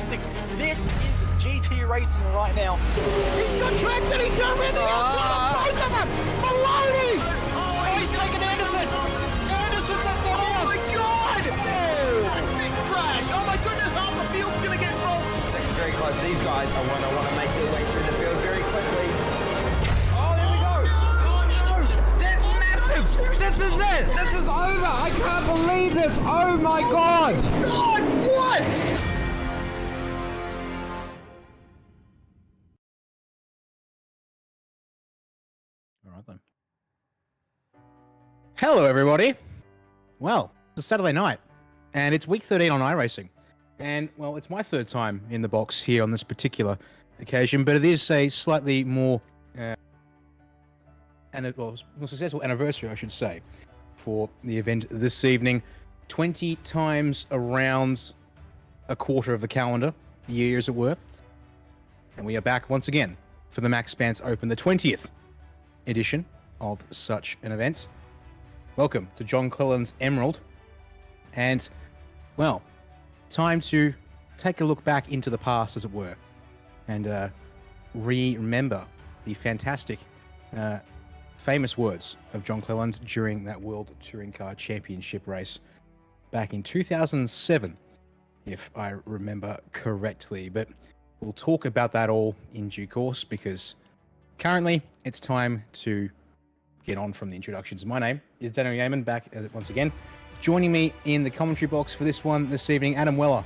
fantastic. This is GT racing right now. He's got tracks and he's got rid of the outside of both of them. Maloney! Oh, he's taken Anderson. Anderson's up to Oh my God! Oh, big crash! Oh my goodness, half the field's gonna get rolled. Six very close. These guys are want to make their way through the field very quickly. Oh, there we go. Oh no! That's massive. This is it. This is over. I can't believe this. Oh my God! God, what? All right then. Hello, everybody. Well, it's a Saturday night, and it's week 13 on iRacing. And, well, it's my third time in the box here on this particular occasion, but it is a slightly more, more successful anniversary, I should say, for the event this evening. 20 times around a quarter of the calendar, the year as it were. And we are back once again for the Maxx Bantz Open, the 20th edition of such an event. Welcome to John Cleland's Emerald. And, well, time to take a look back into the past, as it were, and remember the fantastic, famous words of John Cleland during that World Touring Car Championship race back in 2007, if I remember correctly. But we'll talk about that all in due course, because currently it's time to get on from the introductions. My name is Daniel Yeaman, back once again. Joining me in the commentary box for this one this evening, Adam Weller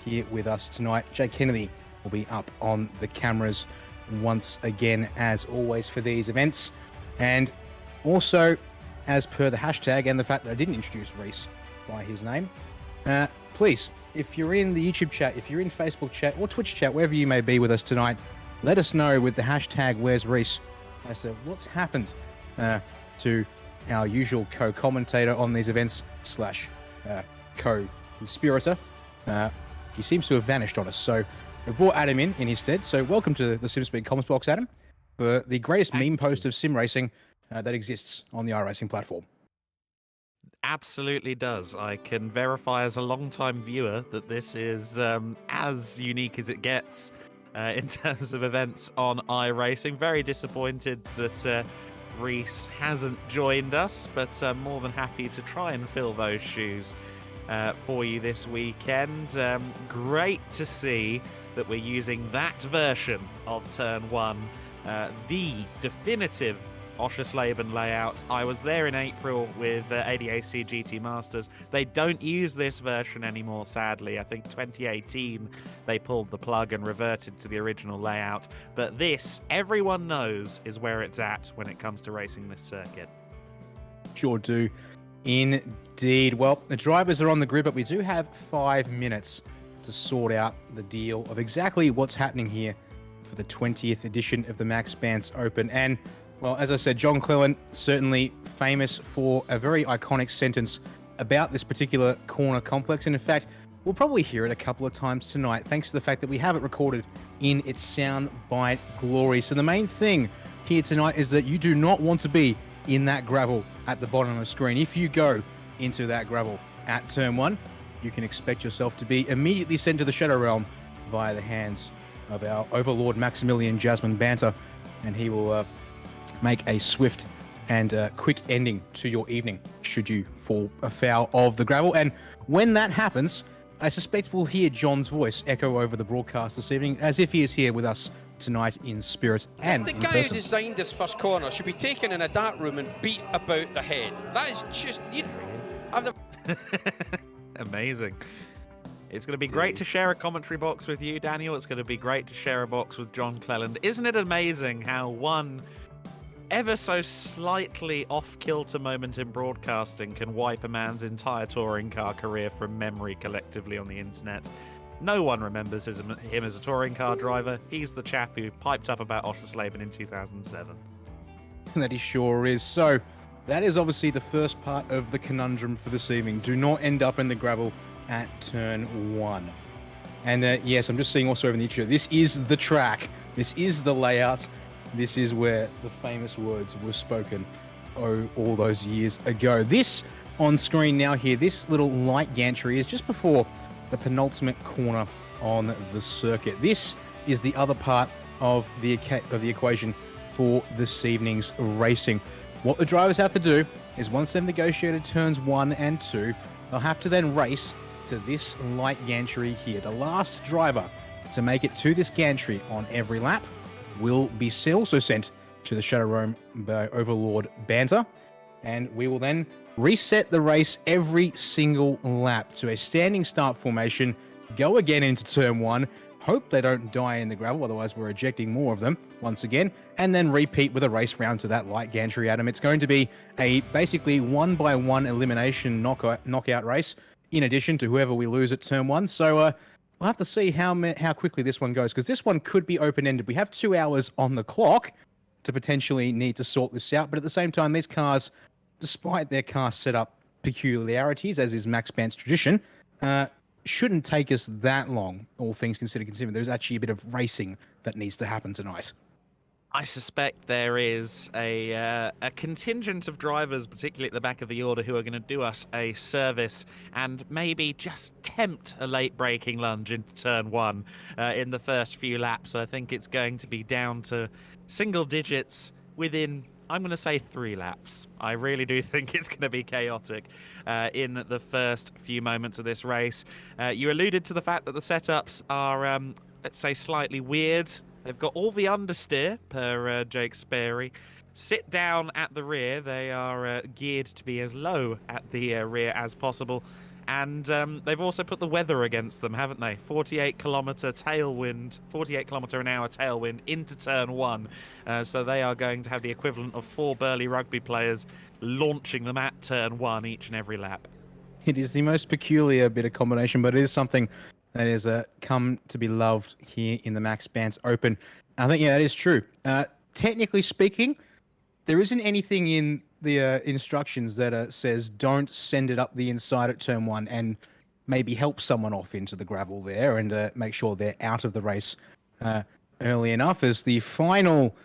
here with us tonight. Jake Kennedy will be up on the cameras once again, as always, for these events. And also, as per the hashtag and the fact that I didn't introduce Reese by his name, please, if you're in the YouTube chat, if you're in Facebook chat or Twitch chat, wherever you may be with us tonight, let us know with the hashtag Where's Reese as to what's happened to our usual co-commentator on these events slash co-conspirator. He seems to have vanished on us, so we brought Adam in his stead. So welcome to the SimSpeed comments box, Adam, for the greatest meme post of sim racing that exists on the iRacing platform. Absolutely does. I can verify as a long-time viewer that this is as unique as it gets in terms of events on iRacing. Very disappointed that Reese hasn't joined us, but more than happy to try and fill those shoes for you this weekend. Great to see that we're using that version of Turn 1, the definitive Oscherslaben layout. I was there in April with ADAC GT Masters. They don't use this version anymore, sadly. I think 2018 they pulled the plug and reverted to the original layout. But this, everyone knows, is where it's at when it comes to racing this circuit. Sure do. Indeed. Well, the drivers are on the grid, but we do have 5 minutes to sort out the deal of exactly what's happening here for the 20th edition of the Maxx Bantz Open. And, well, as I said, John Cleland, certainly famous for a very iconic sentence about this particular corner complex. And in fact, we'll probably hear it a couple of times tonight, thanks to the fact that we have it recorded in its soundbite glory. So the main thing here tonight is that you do not want to be in that gravel at the bottom of the screen. If you go into that gravel at Turn 1, you can expect yourself to be immediately sent to the Shadow Realm via the hands of our Overlord Maximilian Jasmine Banter, and he will make a swift and quick ending to your evening should you fall afoul of the gravel. And when that happens, I suspect we'll hear John's voice echo over the broadcast this evening, as if he is here with us tonight in spirit and the in guy person. who designed this first corner should be taken in a dark room and beat about the head. That is just... Amazing. It's going to be great to share a commentary box with you, Daniel. It's going to be great to share a box with John Cleland. Isn't it amazing how one ever so slightly off-kilter moment in broadcasting can wipe a man's entire touring car career from memory collectively on the internet? No one remembers him as a touring car driver. He's the chap who piped up about Oscherslaben in 2007. That he sure is. So, that is obviously the first part of the conundrum for this evening. Do not end up in the gravel at Turn 1. And yes, I'm just seeing also over in the intro, this is the track. This is the layout. This is where the famous words were spoken all those years ago. This on screen now here, this little light gantry is just before the penultimate corner on the circuit. This is the other part of the equation for this evening's racing. What the drivers have to do is once they've negotiated turns 1 and 2, they'll have to then race to this light gantry here. The last driver to make it to this gantry on every lap will be also sent to the Shadow Roam by Overlord Banter, and we will then reset the race every single lap to a standing start formation, go again into turn 1, hope they don't die in the gravel, otherwise we're ejecting more of them once again, and then repeat with a race round to that light gantry, Adam. It's going to be a basically 1-by-1 elimination knockout race, in addition to whoever we lose at turn 1. So we'll have to see how quickly this one goes, because this one could be open-ended. We have 2 hours on the clock to potentially need to sort this out, but at the same time, these cars, despite their car setup peculiarities, as is Maxx Bantz tradition, shouldn't take us that long, all things considered. There's actually a bit of racing that needs to happen tonight. I suspect there is a contingent of drivers, particularly at the back of the order, who are going to do us a service and maybe just tempt a late braking lunge into turn 1 in the first few laps. I think it's going to be down to single digits within, I'm going to say, 3 laps. I really do think it's going to be chaotic in the first few moments of this race. You alluded to the fact that the setups are, let's say, slightly weird. They've got all the understeer per Jake Sparey. Sit down at the rear. They are geared to be as low at the rear as possible. And they've also put the weather against them, haven't they? 48-kilometer tailwind, 48-kilometer-an-hour tailwind into turn 1. So they are going to have the equivalent of 4 burly rugby players launching them at turn 1 each and every lap. It is the most peculiar bit of combination, but it is something that has come to be loved here in the Maxx Bantz Open. I think, yeah, that is true. Technically speaking, there isn't anything in the instructions that says don't send it up the inside at turn 1 and maybe help someone off into the gravel there and make sure they're out of the race early enough. As the final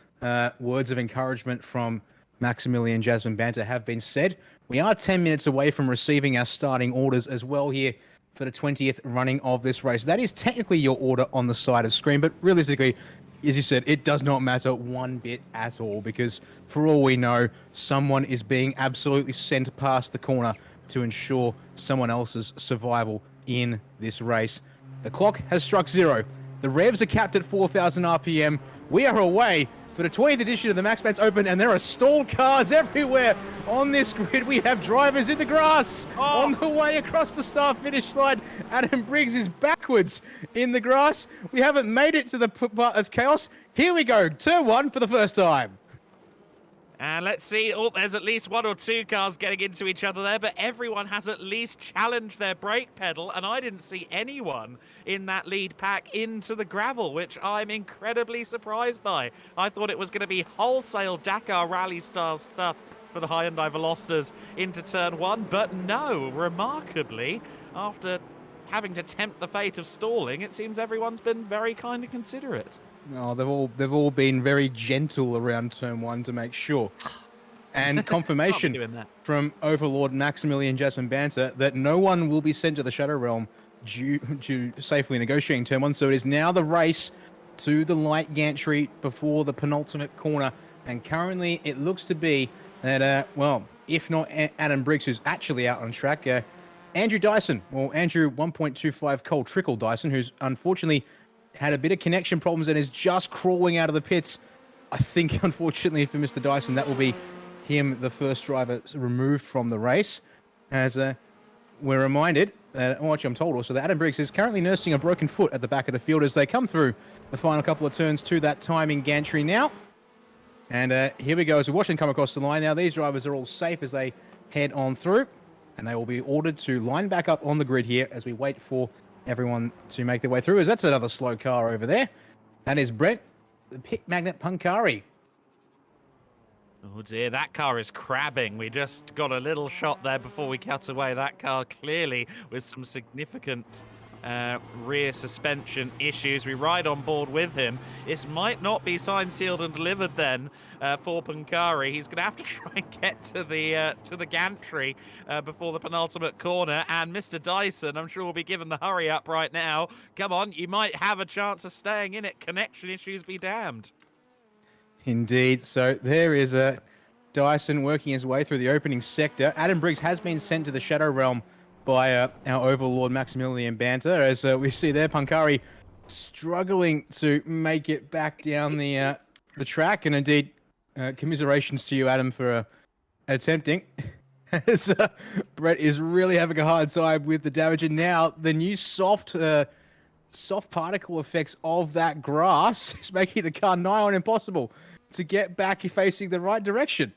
words of encouragement from Maximilian Jasmine Banter have been said, we are 10 minutes away from receiving our starting orders as well here for the 20th running of this race. That is technically your order on the side of screen, but realistically, as you said, it does not matter one bit at all, because for all we know, someone is being absolutely sent past the corner to ensure someone else's survival in this race. The clock has struck 0. The revs are capped at 4,000 RPM. We are away for the 20th edition of the Maxx Bantz Open, and there are stalled cars everywhere on this grid. We have drivers in the grass on the way across the start-finish line. Adam Briggs is backwards in the grass. We haven't made it to the part that's chaos. Here we go, turn 1 for the first time. And let's see. Oh, there's at least 1 or 2 cars getting into each other there, but everyone has at least challenged their brake pedal, and I didn't see anyone in that lead pack into the gravel, which I'm incredibly surprised by. I thought it was going to be wholesale Dakar Rally-style stuff for the Hyundai Velosters into turn 1, but no, remarkably, after having to tempt the fate of stalling, it seems everyone's been very kind and considerate. Oh, they've all been very gentle around turn 1 to make sure. And confirmation from Overlord Maximilian Jasmine Banter that no one will be sent to the Shadow Realm due to safely negotiating turn 1. So it is now the race to the light gantry before the penultimate corner. And currently it looks to be that, well, if not Adam Briggs, who's actually out on track, Andrew Dyson, or Andrew 1.25 Cole Trickle Dyson, who's unfortunately had a bit of connection problems and is just crawling out of the pits. I think, unfortunately for Mr. Dyson, that will be him, the first driver removed from the race. As we're reminded, actually I'm told also, that Adam Briggs is currently nursing a broken foot at the back of the field as they come through the final couple of turns to that timing gantry now. And here we go, as we watch them come across the line. Now these drivers are all safe as they head on through, and they will be ordered to line back up on the grid here as we wait for everyone to make their way through, as that's another slow car over there. That is Brent, the Pit Magnet Punkari. Oh dear, that car is crabbing. We just got a little shot there before we cut away. That car clearly with some significant rear suspension issues. We ride on board with him. This might not be signed, sealed, and delivered then for Pancari. He's going to have to try and get to the gantry before the penultimate corner. And Mr. Dyson, I'm sure, will be given the hurry up right now. Come on, you might have a chance of staying in it. Connection issues be damned. Indeed. So there is a Dyson working his way through the opening sector. Adam Briggs has been sent to the Shadow Realm by our overlord Maximilian Banter, as we see there Pancari struggling to make it back down the track, and indeed commiserations to you, Adam, for attempting. As Brett is really having a hard time with the damage, and now the new soft particle effects of that grass is making the car nigh on impossible to get back facing the right direction.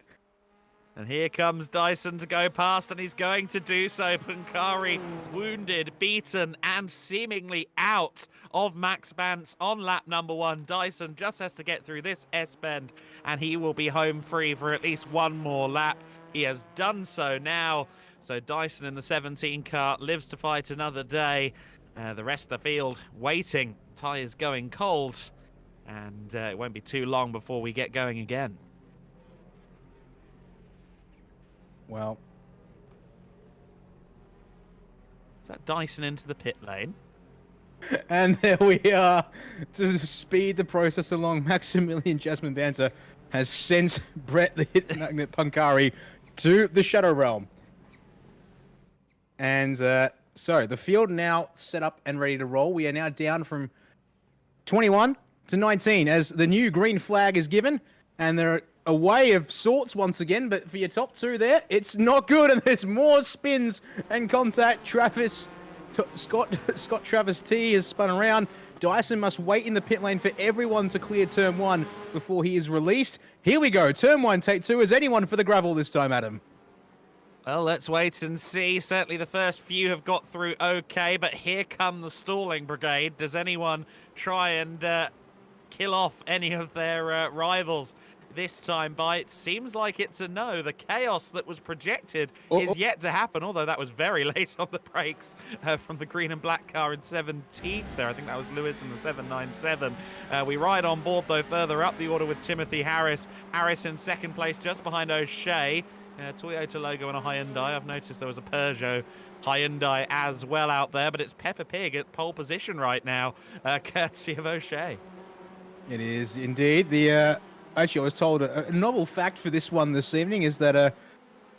And here comes Dyson to go past, and he's going to do so. Pancari wounded, beaten, and seemingly out of Maxx Bantz on lap number 1. Dyson just has to get through this S-bend, and he will be home free for at least one more lap. He has done so now. So Dyson in the 17 car lives to fight another day. The rest of the field waiting. Tyres going cold, and it won't be too long before we get going again. Well, is that Dyson into the pit lane? And there we are. To speed the process along, Maximilian Jasmine Banter has sent Brett the Hit Magnet Pancari to the Shadow Realm. And so the field now set up and ready to roll. We are now down from 21 to 19 as the new green flag is given, and there are a way of sorts once again, but for your top two there, it's not good, and there's more spins and contact. Scott Travis T has spun around. Dyson must wait in the pit lane for everyone to clear turn 1 before he is released. Here we go, turn 1, take 2. Is anyone for the gravel this time, Adam? Well, let's wait and see. Certainly the first few have got through okay, but here come the stalling brigade. Does anyone try and kill off any of their rivals this time? By it seems like it's a no. The chaos that was projected is yet to happen, although that was very late on the brakes from the green and black car in 17th there. I think that was Lewis in the 797. We ride on board, though, further up the order with Timothy Harris. Harris in second place, just behind O'Shea. Toyota logo and a Hyundai. I've noticed there was a Peugeot Hyundai as well out there, but it's Peppa Pig at pole position right now, courtesy of O'Shea. It is indeed. Actually, I was told a novel fact for this one this evening is that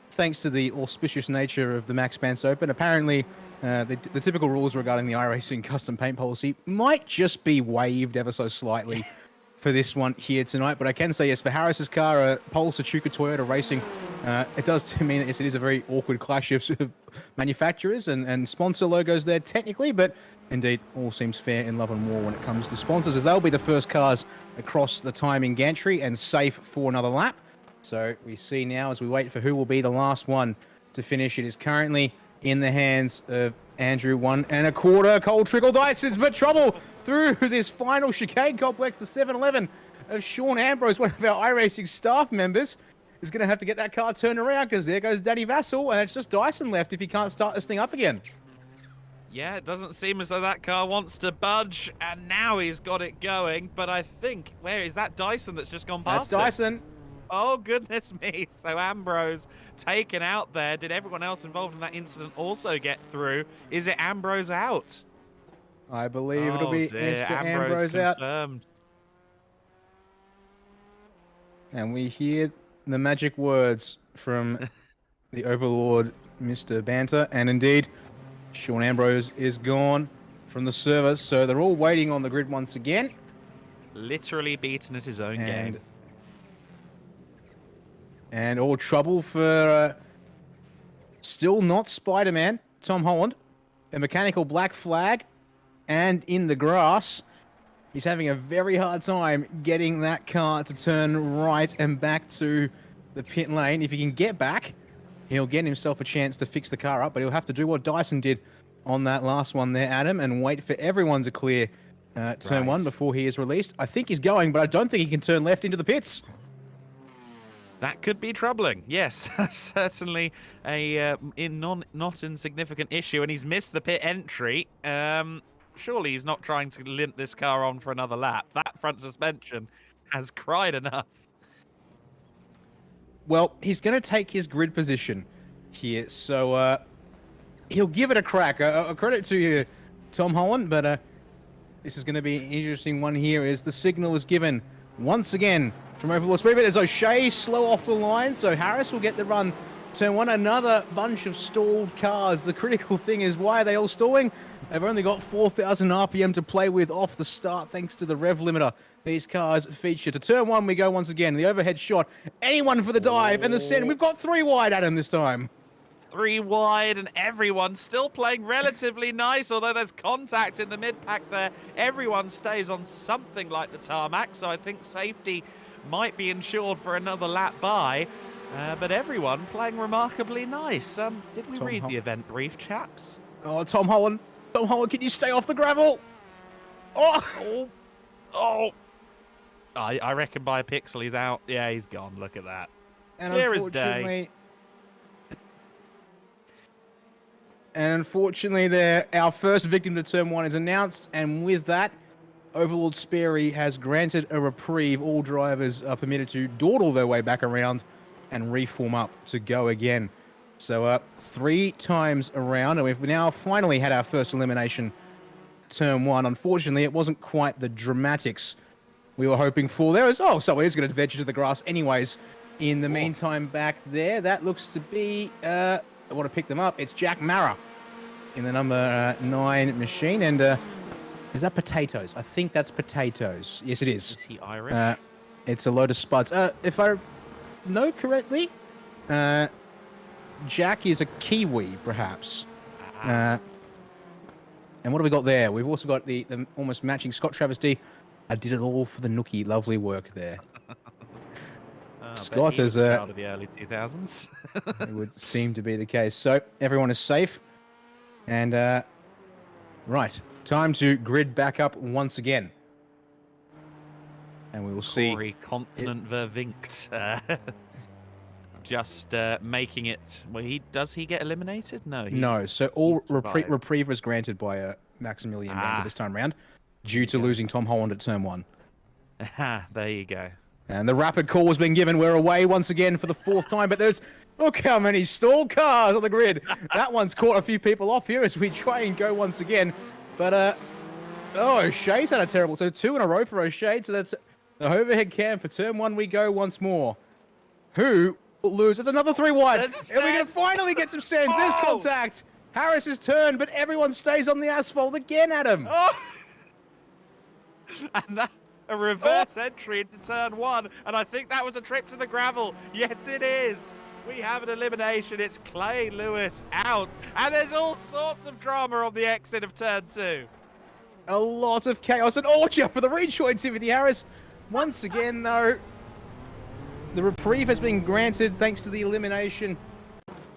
thanks to the auspicious nature of the Maxx Bantz Open, apparently the typical rules regarding the iRacing custom paint policy might just be waived ever so slightly for this one here tonight. But I can say, yes, for Harris's car, Pole Suzuka Toyota Racing, it does mean that, yes, it is a very awkward clash of sort of manufacturers and sponsor logos there technically, but indeed all seems fair in love and war when it comes to sponsors, as they'll be the first cars across the timing gantry and safe for another lap. So we see now, as we wait for who will be the last one to finish, it is currently in the hands of Andrew 1 1/4 Cole Trickle Dyson's, but trouble through this final chicane complex. The 711 of Sean Ambrose, one of our iRacing staff members, is going to have to get that car turned around, because there goes Danny Vassell, and it's just Dyson left if he can't start this thing up again. Yeah, it doesn't seem as though that car wants to budge, and now he's got it going, but I think, where is that Dyson that's just gone past That's Dyson. Oh, goodness me. So Ambrose taken out there. Did everyone else involved in that incident also get through? Is it Ambrose out? I believe it'll be Mr. Ambrose confirmed. out. And we hear the magic words from the overlord, Mr. Banter, and indeed, Sean Ambrose is gone from the service, so they're all waiting on the grid once again. Literally beaten at his own game. And all trouble for still not Spider-Man, Tom Holland. A mechanical black flag, and in the grass. He's having a very hard time getting that car to turn right and back to the pit lane. If he can get back, he'll get himself a chance to fix the car up, but he'll have to do what Dyson did on that last one there, Adam, and wait for everyone to clear turn 1 before he is released. I think he's going, but I don't think he can turn left into the pits. That could be troubling. Yes, certainly a not insignificant issue, and he's missed the pit entry. Surely he's not trying to limp this car on for another lap. That front suspension has cried enough. Well, he's going to take his grid position here, so he'll give it a crack. A credit to you, Tom Holland, but this is going to be an interesting one here as the signal is given once again from Overlord Speed. There's O'Shea slow off the line, so Harris will get the run. Turn one, another bunch of stalled cars. The critical thing is, why are they all stalling? They've only got 4,000 RPM to play with off the start thanks to the rev limiter these cars feature. To turn one we go once again. The overhead shot. Anyone for the dive and the send. We've got 3 wide at him this time. 3 wide, and everyone's still playing relatively nice, although there's contact in the mid-pack there. Everyone stays on something like the tarmac, so I think safety might be ensured for another lap by. But everyone playing remarkably nice. Did we read the event brief, chaps? Oh, Tom Holland. Tom Holland, can you stay off the gravel? Oh! I reckon by a pixel he's out. Yeah, he's gone. Look at that. And Clear as day. Unfortunately, there, our first victim to turn one is announced, and with that, Overlord Sparey has granted a reprieve. All drivers are permitted to dawdle their way back around and reform up to go again. So 3 times around, and we've now finally had our first elimination turn one. Unfortunately, it wasn't quite the dramatics we were hoping for. There was, someone is going to venture to the grass anyways. In the meantime, back there, that looks to be, I want to pick them up. It's Jack Mara in the number 9 machine, and is that potatoes? I think that's potatoes. Yes, it is. Is he Irish? It's a load of spuds. If I know correctly, Jack is a Kiwi, perhaps. And what have we got there? We've also got the almost matching Scott travesty. I did it all for the Nookie. Lovely work there. Scott is out of the early 2000s. It would seem to be the case. So everyone is safe, and right, time to grid back up once again, and we will see. Corey Continent Vervinkt. Just making it. Well, does he get eliminated? No. No. So all reprieve was granted by Maximilian Bantz this time round, due to losing Tom Holland at turn one. There you go. And the rapid call has been given. We're away once again for the 4th time, but look how many stalled cars on the grid. That one's caught a few people off here as we try and go once again. But, O'Shea's had a terrible, so 2 in a row for O'Shea. So that's the overhead cam for turn one. We go once more. Who will lose? There's another 3 wide. And we're going to finally get some sends. There's contact. Harris's turn, but everyone stays on the asphalt again, Adam. And that... a reverse entry into turn one, and I think that was a trip to the gravel. Yes, it is. We have an elimination. It's Clay Lewis out, and there's all sorts of drama on the exit of turn 2. A lot of chaos and orchard for the rejoin, Timothy Harris. Once again, though, the reprieve has been granted thanks to the elimination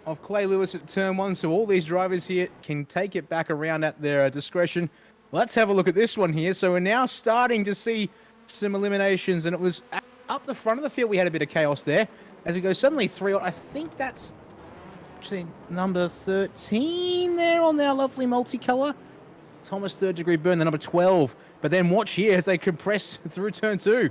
of Clay Lewis at turn 1, so all these drivers here can take it back around at their discretion. Let's have a look at this one here. So we're now starting to see some eliminations, and it was up the front of the field. We had a bit of chaos there. As we go suddenly 3, I think that's actually number 13 there on their lovely multicolor. Thomas third degree burn, the number 12. But then watch here as they compress through turn 2.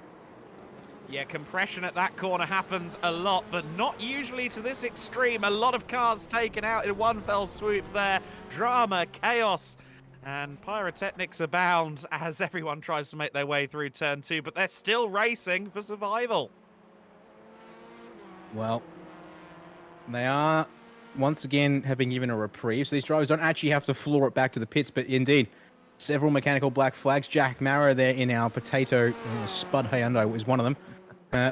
Yeah, compression at that corner happens a lot, but not usually to this extreme. A lot of cars taken out in one fell swoop there. Drama, chaos, and pyrotechnics abound as everyone tries to make their way through turn 2, but they're still racing for survival. Well, they are, once again, have been given a reprieve, so these drivers don't actually have to floor it back to the pits, but indeed, several mechanical black flags. Jack Mara there in our potato Spud Hyundai is one of them.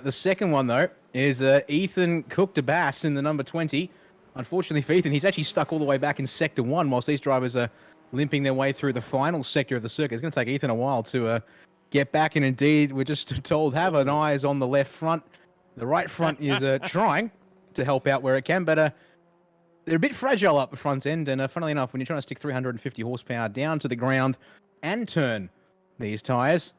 The second one, though, is Ethan Cook-DeBass in the number 20. Unfortunately for Ethan, he's actually stuck all the way back in Sector 1 whilst these drivers are limping their way through the final sector of the circuit. It's going to take Ethan a while to get back, and indeed, we're just told, have an eyes on the left front. The right front is trying to help out where it can, but they're a bit fragile up the front end, and funnily enough, when you're trying to stick 350 horsepower down to the ground and turn these tyres,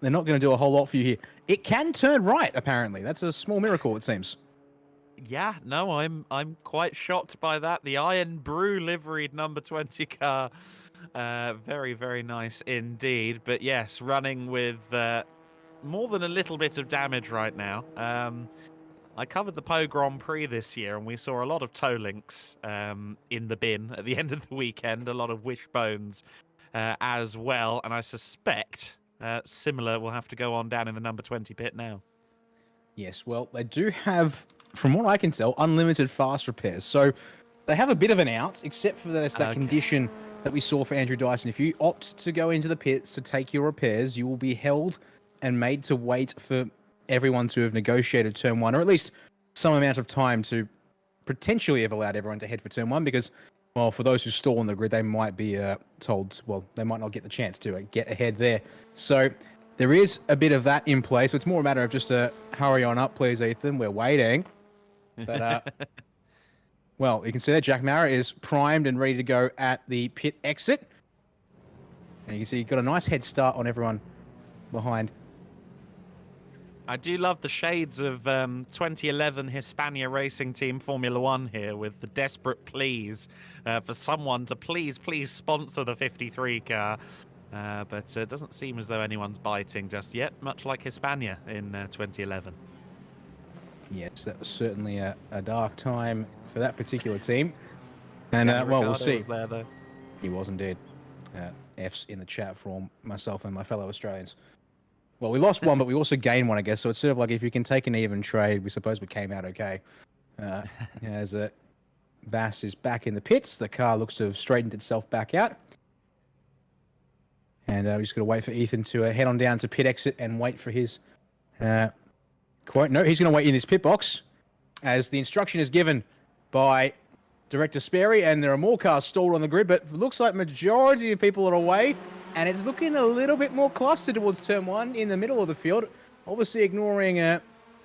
they're not going to do a whole lot for you here. It can turn right, apparently. That's a small miracle, it seems. Yeah, no, I'm quite shocked by that. The Iron Brew liveried number 20 car. Very, very nice indeed. But yes, running with more than a little bit of damage right now. I covered the Po Grand Prix this year, and we saw a lot of toe links in the bin at the end of the weekend, a lot of wishbones as well. And I suspect similar will have to go on down in the number 20 pit now. Yes, well, they do have, from what I can tell, unlimited fast repairs. So they have a bit of an out, except for that condition that we saw for Andrew Dyson. If you opt to go into the pits to take your repairs, you will be held and made to wait for everyone to have negotiated turn one, or at least some amount of time to potentially have allowed everyone to head for turn one, because, well, for those who stall on the grid, they might be told, well, they might not get the chance to get ahead there. So there is a bit of that in place. So it's more a matter of just hurry on up, please, Ethan. We're waiting. But, well, you can see that Jack Mara is primed and ready to go at the pit exit. And you can see you've got a nice head start on everyone behind. I do love the shades of 2011 Hispania Racing Team Formula One here, with the desperate pleas for someone to please sponsor the 53 car. But it doesn't seem as though anyone's biting just yet, much like Hispania in 2011. Yes, that was certainly a dark time for that particular team. And, well, we'll see. Was there, though. He was indeed. F's in the chat from myself and my fellow Australians. Well, we lost one, but we also gained one, I guess. So it's sort of like if you can take an even trade, we suppose we came out okay. As Bass is back in the pits, the car looks to have straightened itself back out. And we're just going to wait for Ethan to head on down to pit exit and wait for his quote. No, he's going to wait in this pit box as the instruction is given by Director Sparey, and there are more cars stalled on the grid, but it looks like majority of people are away. And it's looking a little bit more clustered towards turn one in the middle of the field. Obviously ignoring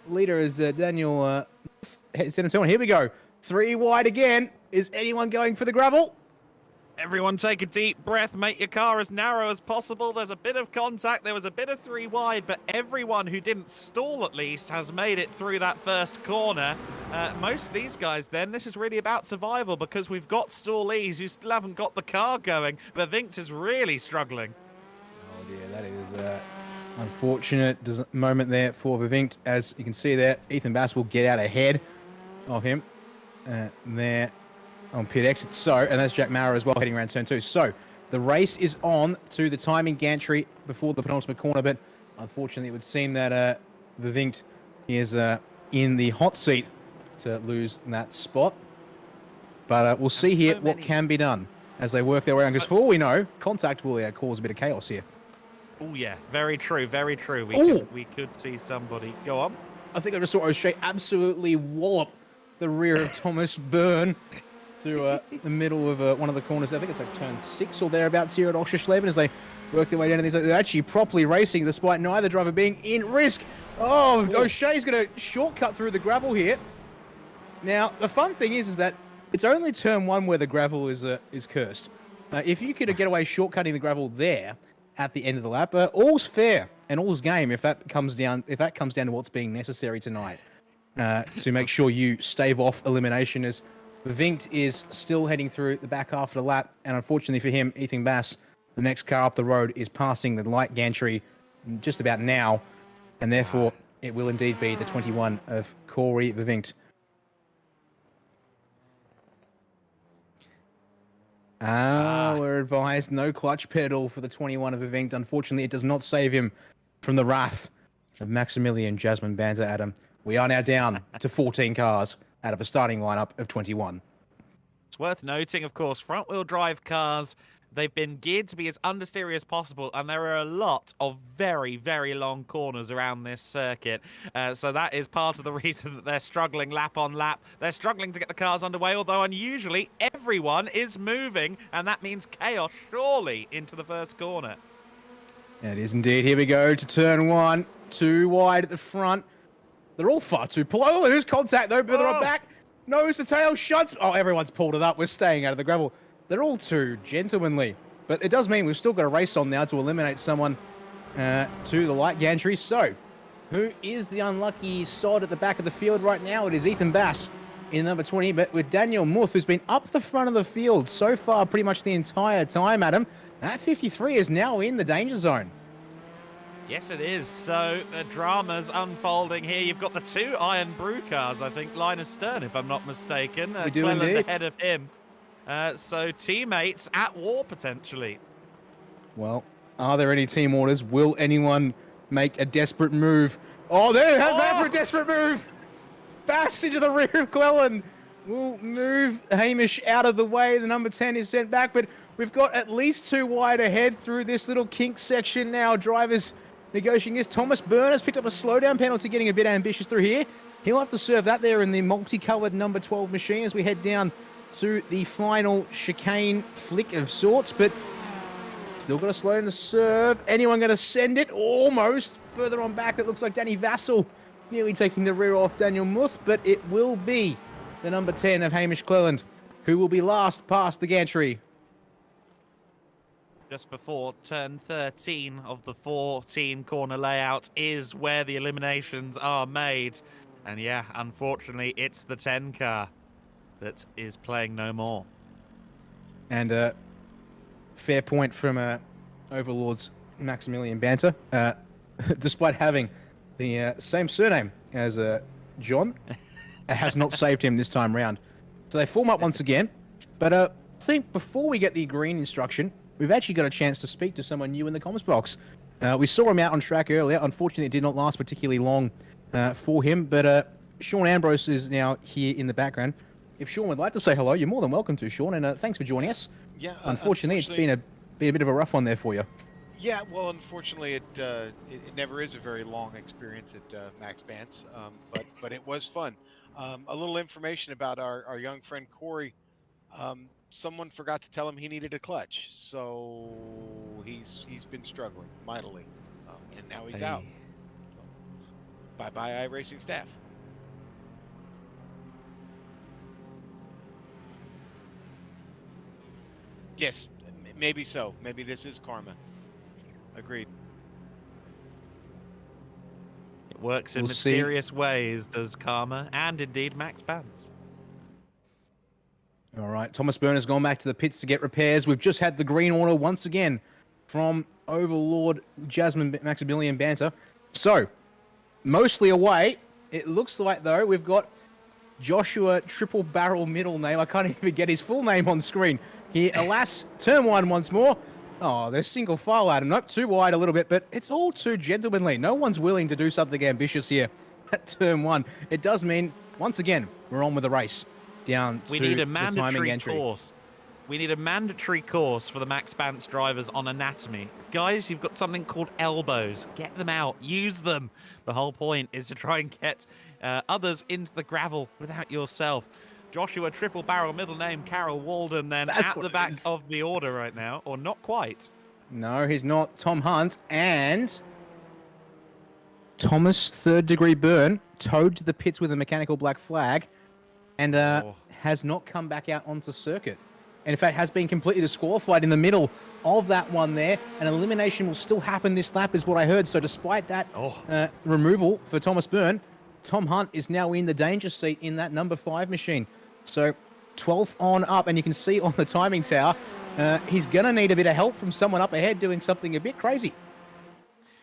leader as Daniel heads into turn one. Here we go. 3 wide again. Is anyone going for the gravel? Everyone take a deep breath, make your car as narrow as possible. There's a bit of contact, there was a bit of 3 wide, but everyone who didn't stall at least has made it through that first corner. Most of these guys then, this is really about survival, because we've got stallees who still haven't got the car going, but Vinct is really struggling. Oh dear, that is unfortunate moment there for Vinct. As you can see there, Ethan Bass will get out ahead of him there on pit exit. So, and that's Jack Mara as well heading around turn 2. So the race is on to the timing gantry before the penultimate corner, but unfortunately it would seem that Vinct is in the hot seat to lose that spot. But we'll see here what can be done as they work their way around, because for all we know, contact will cause a bit of chaos here. Oh yeah, very true, very true. We could see somebody. Go on. I think I just saw O'Shea absolutely wallop the rear of Thomas Byrne through the middle of one of the corners. I think it's like turn 6 or thereabouts here at Oscherslaben as they work their way down. And they're actually properly racing despite neither driver being in risk. Oh, O'Shea's going to shortcut through the gravel here. Now, the fun thing is that it's only turn 1 where the gravel is cursed. If you could get away shortcutting the gravel there at the end of the lap, all's fair and all's game if that comes down to what's being necessary tonight to make sure you stave off elimination, as Vinct is still heading through the back half of the lap, and unfortunately for him, Ethan Bass, the next car up the road, is passing the light gantry just about now, and therefore it will indeed be the 21 of Corey Vinct. We're advised no clutch pedal for the 21 of Vinct. Unfortunately, it does not save him from the wrath of Maximilian Jasmine Banter, Adam. We are now down to 14 cars out of a starting lineup of 21. It's worth noting, of course, front-wheel drive cars, they've been geared to be as understeery as possible, and there are a lot of very, very long corners around this circuit. So that is part of the reason that they're struggling lap on lap. They're struggling to get the cars underway, although unusually everyone is moving, and that means chaos surely into the first corner. It is indeed. Here we go to turn 1. 2 wide at the front. They're all far too pull. Oh, there's contact though, but they're on back. Nose to tail, shuts. Oh, everyone's pulled it up. We're staying out of the gravel. They're all too gentlemanly. But it does mean we've still got a race on now to eliminate someone to the light gantry. So, who is the unlucky sod at the back of the field right now? It is Ethan Bass in number 20, but with Daniel Muth, who's been up the front of the field so far pretty much the entire time, Adam. That 53 is now in the danger zone. Yes, it is. So the drama's unfolding here. You've got the two Iron Brew cars, I think, Linus Stern, if I'm not mistaken. We do Cleland indeed. ahead of him. So teammates at war, potentially. Well, are there any team orders? Will anyone make a desperate move? Oh, there has Bass for a desperate move. Bass into the rear of Cleland. Will move Hamish out of the way. The number 10 is sent back, but we've got at least 2 wide ahead through this little kink section now. Drivers negotiating this. Thomas Byrne has picked up a slowdown penalty, getting a bit ambitious through here. He'll have to serve that there in the multicolored number 12 machine as we head down to the final chicane flick of sorts, but still got to slow down the serve. Anyone going to send it? Almost. Further on back, it looks like Danny Vassell nearly taking the rear off Daniel Muth, but it will be the number 10 of Hamish Cleland, who will be last past the gantry. Just before turn 13 of the 14 corner layout is where the eliminations are made. And yeah, unfortunately, it's the 10 car that is playing no more. And fair point from Overlord's Maximilian Banter. Despite having the same surname as John, it has not saved him this time round. So they form up once again. But I think before we get the green instruction, we've actually got a chance to speak to someone new in the comms box. We saw him out on track earlier. Unfortunately, it did not last particularly long for him. But Sean Ambrose is now here in the background. If Sean would like to say hello, you're more than welcome to, Sean. And thanks for joining us. Yeah. Unfortunately, it's been a bit of a rough one there for you. Yeah, well, unfortunately, it never is a very long experience at Maxx Bantz, but it was fun. A little information about our young friend Corey. Someone forgot to tell him he needed a clutch, so he's been struggling mightily, and now he's out. So, bye-bye iRacing staff. Yes, maybe so. Maybe this is karma. Agreed. It works in We'll see. mysterious ways, does karma, and indeed Maxx Bantz. All right, Thomas Byrne has gone back to the pits to get repairs. We've just had the green order once again from Overlord Maximilian Banter. So, mostly away. It looks like, though, we've got Joshua Triple Barrel middle name. I can't even get his full name on screen. Here, alas, turn one once more. Oh, they're single file, Adam. Not too wide a little bit, but it's all too gentlemanly. No one's willing to do something ambitious here at turn one. It does mean, once again, we're on with the race. Down We to need a the timing mandatory entry. course. We need a mandatory course for the Maxx Bantz drivers on anatomy. Guys, you've got something called elbows. Get them out. Use them. The whole point is to try and get others into the gravel without yourself. Joshua Triple Barrel, middle name Carol Walden, then That's at what the it back is. of the order right now, or not quite. No, he's not. Tom Hunt and Thomas Third Degree Burn towed to the pits with a mechanical black flag and has not come back out onto circuit. And in fact, has been completely disqualified in the middle of that one there. An elimination will still happen this lap is what I heard. So despite that removal for Thomas Byrne, Tom Hunt is now in the danger seat in that number 5 machine. So 12th on up, and you can see on the timing tower, he's going to need a bit of help from someone up ahead doing something a bit crazy.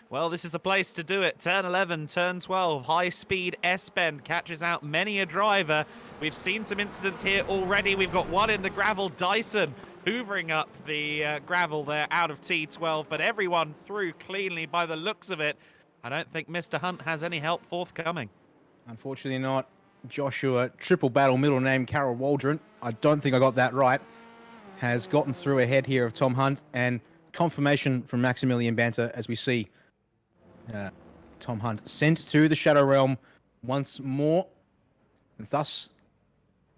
Well, this is a place to do it. Turn 11, turn 12, high-speed S-bend catches out many a driver. We've seen some incidents here already. We've got one in the gravel, Dyson, hoovering up the gravel there out of T12, but everyone through cleanly by the looks of it. I don't think Mr. Hunt has any help forthcoming. Unfortunately not. Joshua Triple Battle, middle name Carol Waldron. I don't think I got that right. Has gotten through ahead here of Tom Hunt, and confirmation from Maximilian Banter as we see Tom Hunt sent to the Shadow Realm once more. And thus,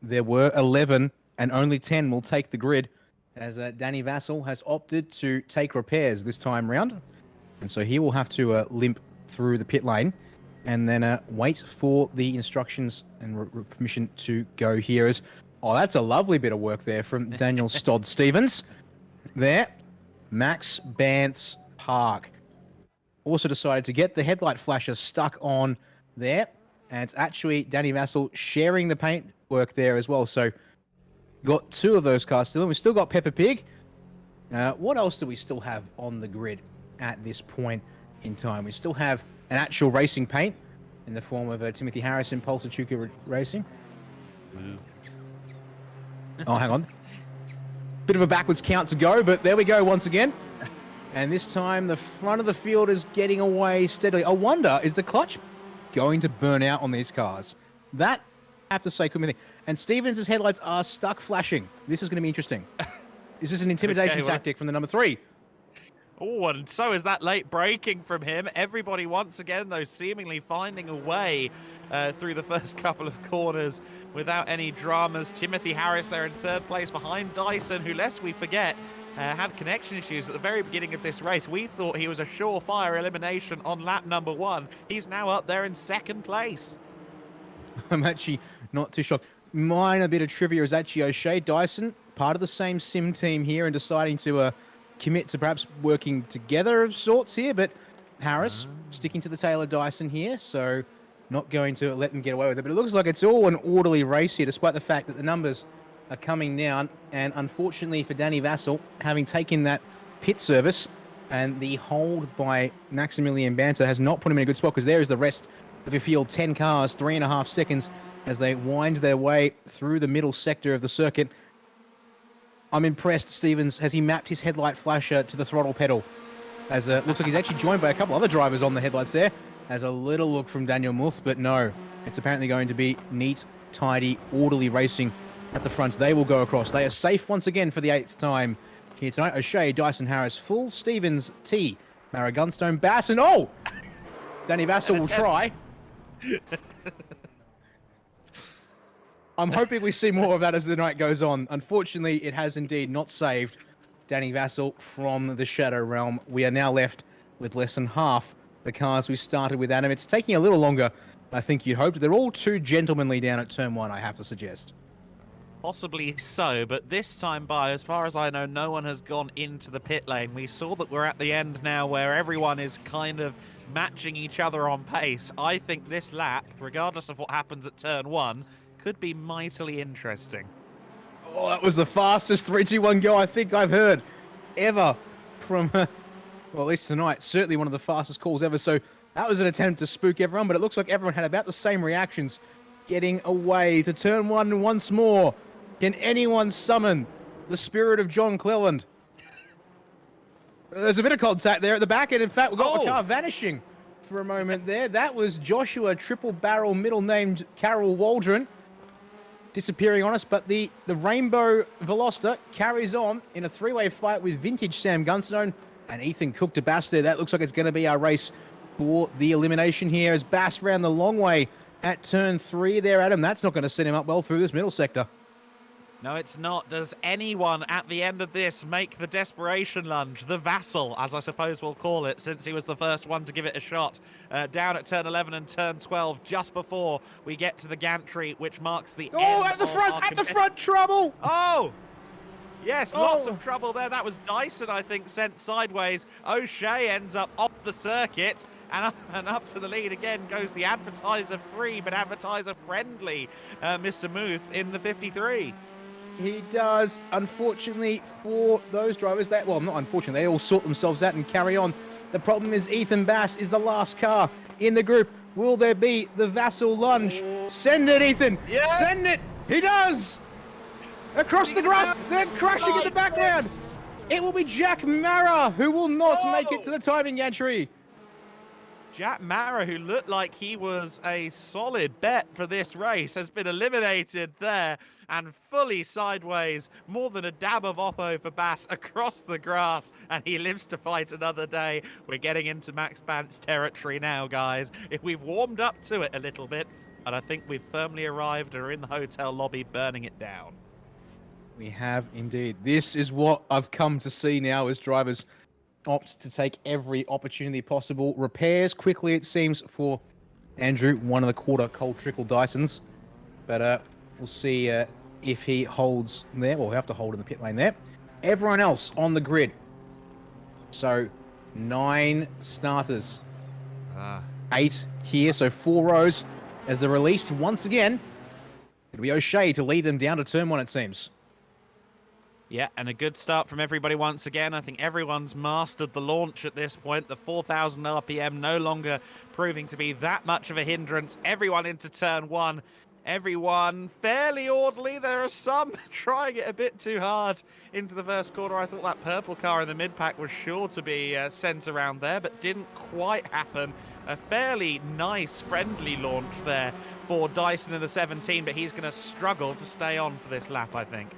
there were 11 and only 10 will take the grid as Danny Vassell has opted to take repairs this time round. And so he will have to limp through the pit lane and then wait for the instructions and permission to go here. That's a lovely bit of work there from Daniel Stodd Stevens. There, Maxx Bantz Park. also decided to get the headlight flasher stuck on there. And it's actually Danny Vassell sharing the paint work there as well. So got 2 of those cars still. And we've still got Peppa Pig. What else do we still have on the grid at this point in time? We still have an actual racing paint in the form of Timothy Harris and Pulsar Chuka Racing. Oh, hang on. Bit of a backwards count to go, but there we go once again. And this time, the front of the field is getting away steadily. I wonder, is the clutch going to burn out on these cars? That, I have to say, could be the thing. And Stevens' headlights are stuck flashing. This is going to be interesting. Is this an intimidation tactic from the number 3? Oh, and so is that late braking from him. Everybody once again, though, seemingly finding a way through the first couple of corners without any dramas. Timothy Harris there in 3rd place behind Dyson, who, lest we forget, had connection issues at the very beginning of this race. We thought he was a surefire elimination on lap number 1. He's now up there in 2nd place. I'm actually not too shocked. Minor bit of trivia is actually O'Shea Dyson, part of the same sim team here, and deciding to commit to perhaps working together of sorts here, but Harris sticking to the tail of Dyson here, so not going to let them get away with it. But it looks like it's all an orderly race here, despite the fact that the numbers are coming down. And unfortunately for Danny Vassell, having taken that pit service and the hold by Maximilian Banter has not put him in a good spot, because there is the rest of the field, 10 cars, 3.5 seconds as they wind their way through the middle sector of the circuit. I'm impressed, Stevens. Has he mapped his headlight flasher to the throttle pedal? As looks like he's actually joined by a couple other drivers on the headlights there. As a little look from Daniel Muth, but no. It's apparently going to be neat, tidy, orderly racing at the front. They will go across. They are safe once again for the 8th time here tonight. O'Shea, Dyson Harris, Full, Stevens, T, Mara Gunstone, Bass, and oh! Danny Vassell will try. I'm hoping we see more of that as the night goes on. Unfortunately, it has indeed not saved Danny Vassell from the Shadow Realm. We are now left with less than half the cars we started with, Adam. It's taking a little longer, I think you'd hoped. They're all too gentlemanly down at Turn 1, I have to suggest. Possibly so, but this time by, as far as I know, no one has gone into the pit lane. We saw that we're at the end now where everyone is kind of matching each other on pace. I think this lap, regardless of what happens at Turn 1, could be mightily interesting. Oh, that was the fastest 3-2-1 go I think I've heard ever from, well, at least tonight, certainly one of the fastest calls ever. So that was an attempt to spook everyone, but it looks like everyone had about the same reactions getting away to Turn 1 once more. Can anyone summon the spirit of John Cleland? There's a bit of contact there at the back, and in fact, we've got the car vanishing for a moment there. That was Joshua Triple Barrel, middle named Carol Waldron, disappearing on us, but the Rainbow Veloster carries on in a 3-way fight with Vintage Sam Gunstone and Ethan Cook to Bass there. That looks like it's going to be our race for the elimination here as Bass ran the long way at Turn 3 there, Adam. That's not going to set him up well through this middle sector. No, it's not. Does anyone at the end of this make the desperation lunge? The Vassal, as I suppose we'll call it, since he was the first one to give it a shot. Down at Turn 11 and Turn 12, just before we get to the gantry, which marks the end. Oh, at the front, trouble! Oh! Yes, lots of trouble there. That was Dyson, I think, sent sideways. O'Shea ends up off the circuit. And up to the lead again goes the advertiser-free, but advertiser-friendly Mr. Muth in the 53. He does. Unfortunately for those drivers, well, not unfortunately, they all sort themselves out and carry on. The problem is Ethan Bass is the last car in the group. Will there be the Vassal lunge? Send it, Ethan! Yeah. Send it! He does! Across the grass, they're crashing in the background! It will be Jack Mara who will not make it to the timing gantry. Jack Mara, who looked like he was a solid bet for this race, has been eliminated there and fully sideways. More than a dab of oppo for Bass across the grass, and he lives to fight another day. We're getting into Maxx Bantz territory now, guys. If we've warmed up to it a little bit, and I think we've firmly arrived and are in the hotel lobby burning it down. We have indeed. This is what I've come to see now as drivers opt to take every opportunity possible. Repairs quickly, it seems, for Andrew, one of the quarter cold trickle Dysons. But we'll see if he holds there. Well, he'll have to hold in the pit lane there. Everyone else on the grid. So 9 starters. Ah. 8 here, so 4 rows. As they're released once again, it'll be O'Shea to lead them down to turn 1, it seems. Yeah, and a good start from everybody once again. I think everyone's mastered the launch at this point. The 4,000 RPM no longer proving to be that much of a hindrance. Everyone into turn 1. Everyone fairly orderly. There are some trying it a bit too hard into the first quarter. I thought that purple car in the mid-pack was sure to be sent around there, but didn't quite happen. A fairly nice, friendly launch there for Dyson in the 17, but he's going to struggle to stay on for this lap, I think.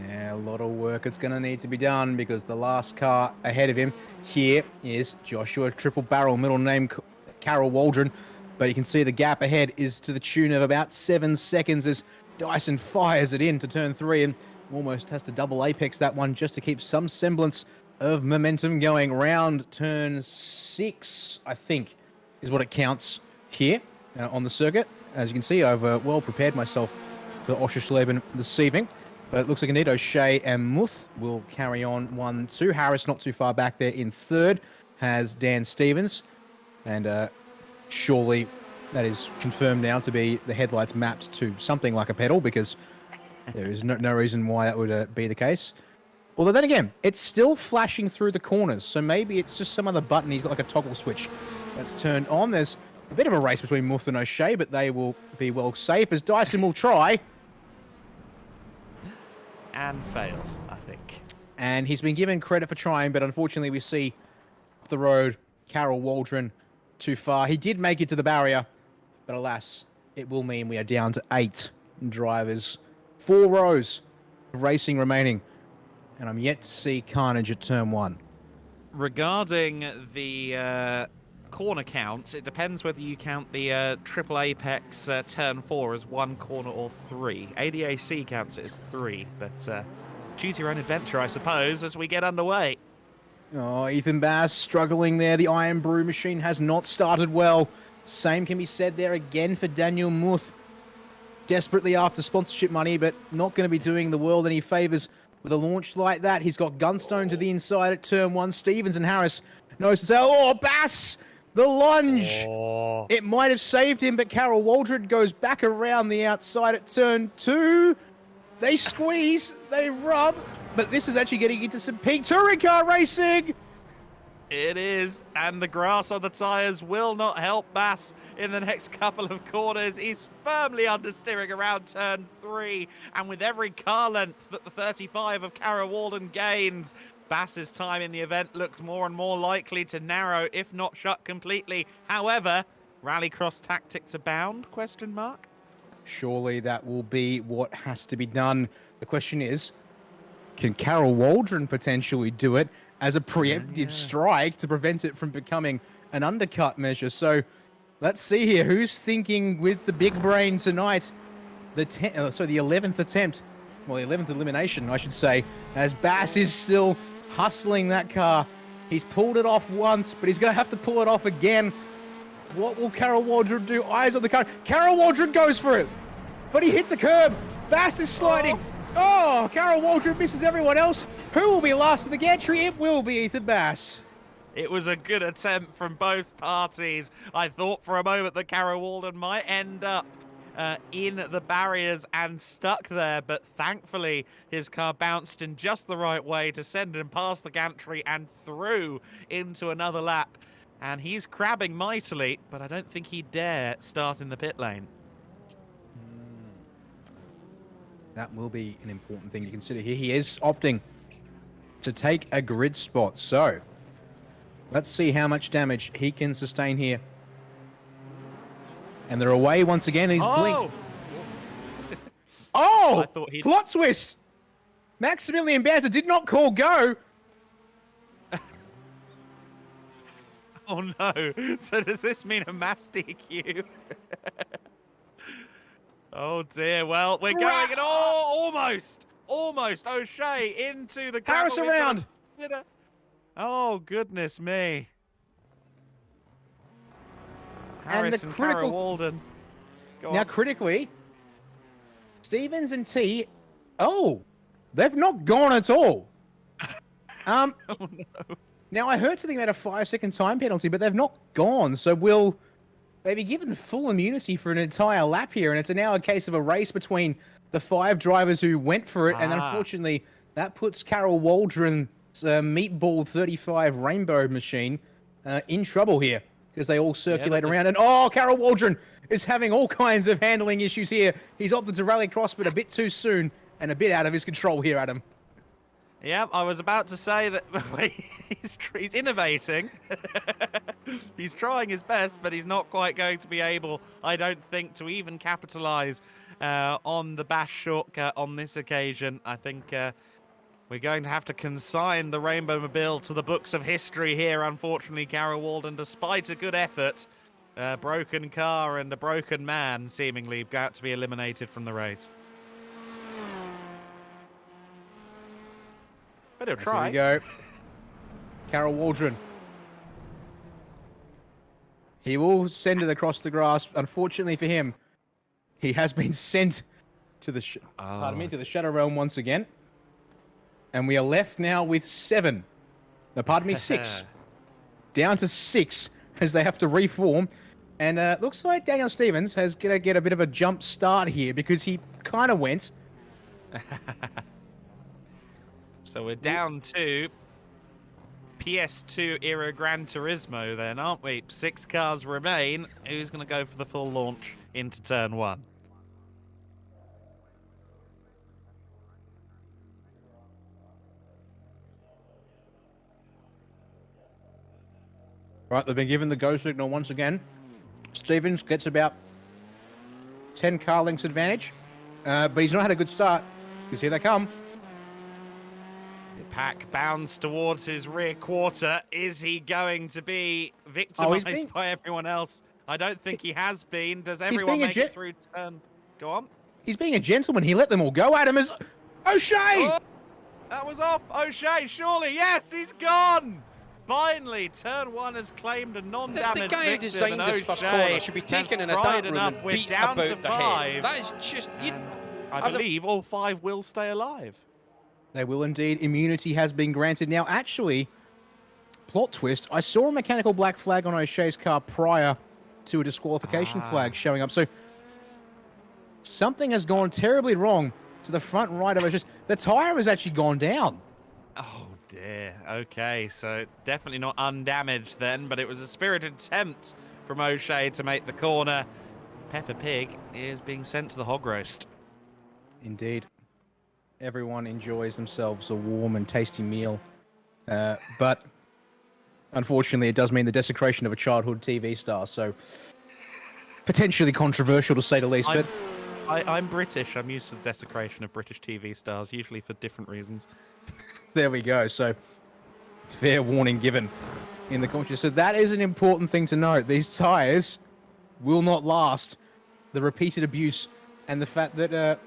Yeah, a lot of work it's going to need to be done because the last car ahead of him here is Joshua Triple Barrel, middle name Carol Waldron. But you can see the gap ahead is to the tune of about 7 seconds as Dyson fires it into turn 3 and almost has to double apex that one just to keep some semblance of momentum going. Round turn 6, I think, is what it counts here on the circuit. As you can see, I've well prepared myself for Oscherslaben this evening. But it looks like indeed O'Shea and Muth will carry on 1-2. Harris not too far back there in third has Dan Stevens. And surely that is confirmed now to be the headlights mapped to something like a pedal because there is no reason why that would be the case. Although then again, it's still flashing through the corners. So maybe it's just some other button. He's got like a toggle switch that's turned on. There's a bit of a race between Muth and O'Shea, but they will be well safe as Dyson will try. And fail, I think. And he's been given credit for trying, but unfortunately we see up the road Carol Waldron too far. He did make it to the barrier, but alas, it will mean we are down to 8 drivers. 4 rows of racing remaining, and I'm yet to see carnage at turn 1. Regarding the corner count, it depends whether you count the triple apex turn 4 as 1 corner or 3. ADAC counts it as 3, but choose your own adventure, I suppose, as we get underway. Oh, Ethan Bass struggling there. The Iron Brew machine has not started well. Same can be said there again for Daniel Muth. Desperately after sponsorship money, but not going to be doing the world any favours with a launch like that. He's got Gunstone to the inside at turn 1. Stevens and Harris knows to say, oh, Bass! The lunge! Oh. It might have saved him, but Carol Waldron goes back around the outside at turn 2. They squeeze, they rub, but this is actually getting into some peak touring car racing! It is, and the grass on the tyres will not help Bass in the next couple of corners. He's firmly understeering around turn 3, and with every car length that the 35 of Carol Waldron gains, Bass's time in the event looks more and more likely to narrow, if not shut completely. However, rallycross tactics abound, question mark? Surely that will be what has to be done. The question is, can Carol Waldron potentially do it as a preemptive strike to prevent it from becoming an undercut measure? So let's see here. Who's thinking with the big brain tonight? The 11th attempt, well, the 11th elimination, I should say, as Bass is still hustling that car. He's pulled it off once, but he's going to have to pull it off again. What will Carol Waldron do? Eyes on the car. Carol Waldron goes for it, but he hits a curb. Bass is sliding. Oh, Carol Waldron misses everyone else. Who will be last in the gantry? It will be Ethan Bass. It was a good attempt from both parties. I thought for a moment that Carol Waldron might end up in the barriers and stuck there, but thankfully his car bounced in just the right way to send him past the gantry and through into another lap. And he's crabbing mightily, but I don't think he'd dare start in the pit lane. That will be an important thing to consider here. He is opting to take a grid spot, so let's see how much damage he can sustain here. And they're away once again. He's blinked. Oh! I thought he'd... Plot twist! Maximilian Bantz did not call go. Oh no. So does this mean a mass DQ? Oh dear. Well, we're going and almost O'Shea into the Harris around. Oh goodness me. And Harris the and critical... Carol Waldron. Now, critically, Stevens and T... Oh, they've not gone at all. Oh no. Now, I heard something about a 5-second time penalty, but they've not gone. So will they be given full immunity for an entire lap here? And it's now a case of a race between the 5 drivers who went for it. And unfortunately, that puts Carol Waldron's Meatball 35 Rainbow machine in trouble here because they all circulate around. And Carol Waldron is having all kinds of handling issues here. He's opted to rally across, but a bit too soon and a bit out of his control here, Adam. Yeah, I was about to say that he's innovating. He's trying his best, but he's not quite going to be able, I don't think, to even capitalise on the Bash shortcut on this occasion. I think we're going to have to consign the Rainbow Mobile to the books of history here, unfortunately, Carol Walden, despite a good effort. A broken car and a broken man, seemingly, about to be eliminated from the race. But he'll try. Here we go. Carol Waldron. He will send it across the grass. Unfortunately for him, he has been sent to the to the Shadow Realm once again. And we are left now with 7. No, pardon me, 6. Down to 6 as they have to reform. And looks like Daniel Stevens has going to get a bit of a jump start here because he kind of went. So we're down to PS2 era Gran Turismo then, aren't we? 6 cars remain. Who's going to go for the full launch into turn 1? Right, they've been given the go signal once again. Stevens gets about 10 car lengths advantage, but he's not had a good start because here they come. The pack bounds towards his rear quarter. Is he going to be victimized by everyone else? I don't think he has been. Does everyone make it through turn? Go on. He's being a gentleman. He let them all go. Adam is... O'Shea! Oh, that was off. O'Shea, surely. Yes, he's gone. Finally, turn 1 has claimed a non-damage The guy who victim, designed this first corner should be taken in a dark room and beat about the head. That is just... I believe all 5 will stay alive. They will indeed. Immunity has been granted. Now, actually, plot twist, I saw a mechanical black flag on O'Shea's car prior to a disqualification flag showing up. So something has gone terribly wrong to the front right of O'Shea's. The tyre has actually gone down. Oh, dear. Okay, so definitely not undamaged then, but it was a spirited attempt from O'Shea to make the corner. Peppa Pig is being sent to the hog roast. Indeed. Everyone enjoys themselves a warm and tasty meal. But unfortunately, it does mean the desecration of a childhood TV star. So potentially controversial to say the least. I'm British. I'm used to the desecration of British TV stars, usually for different reasons. There we go. So fair warning given in the commentary. So that is an important thing to note. These tyres will not last. The repeated abuse and the fact that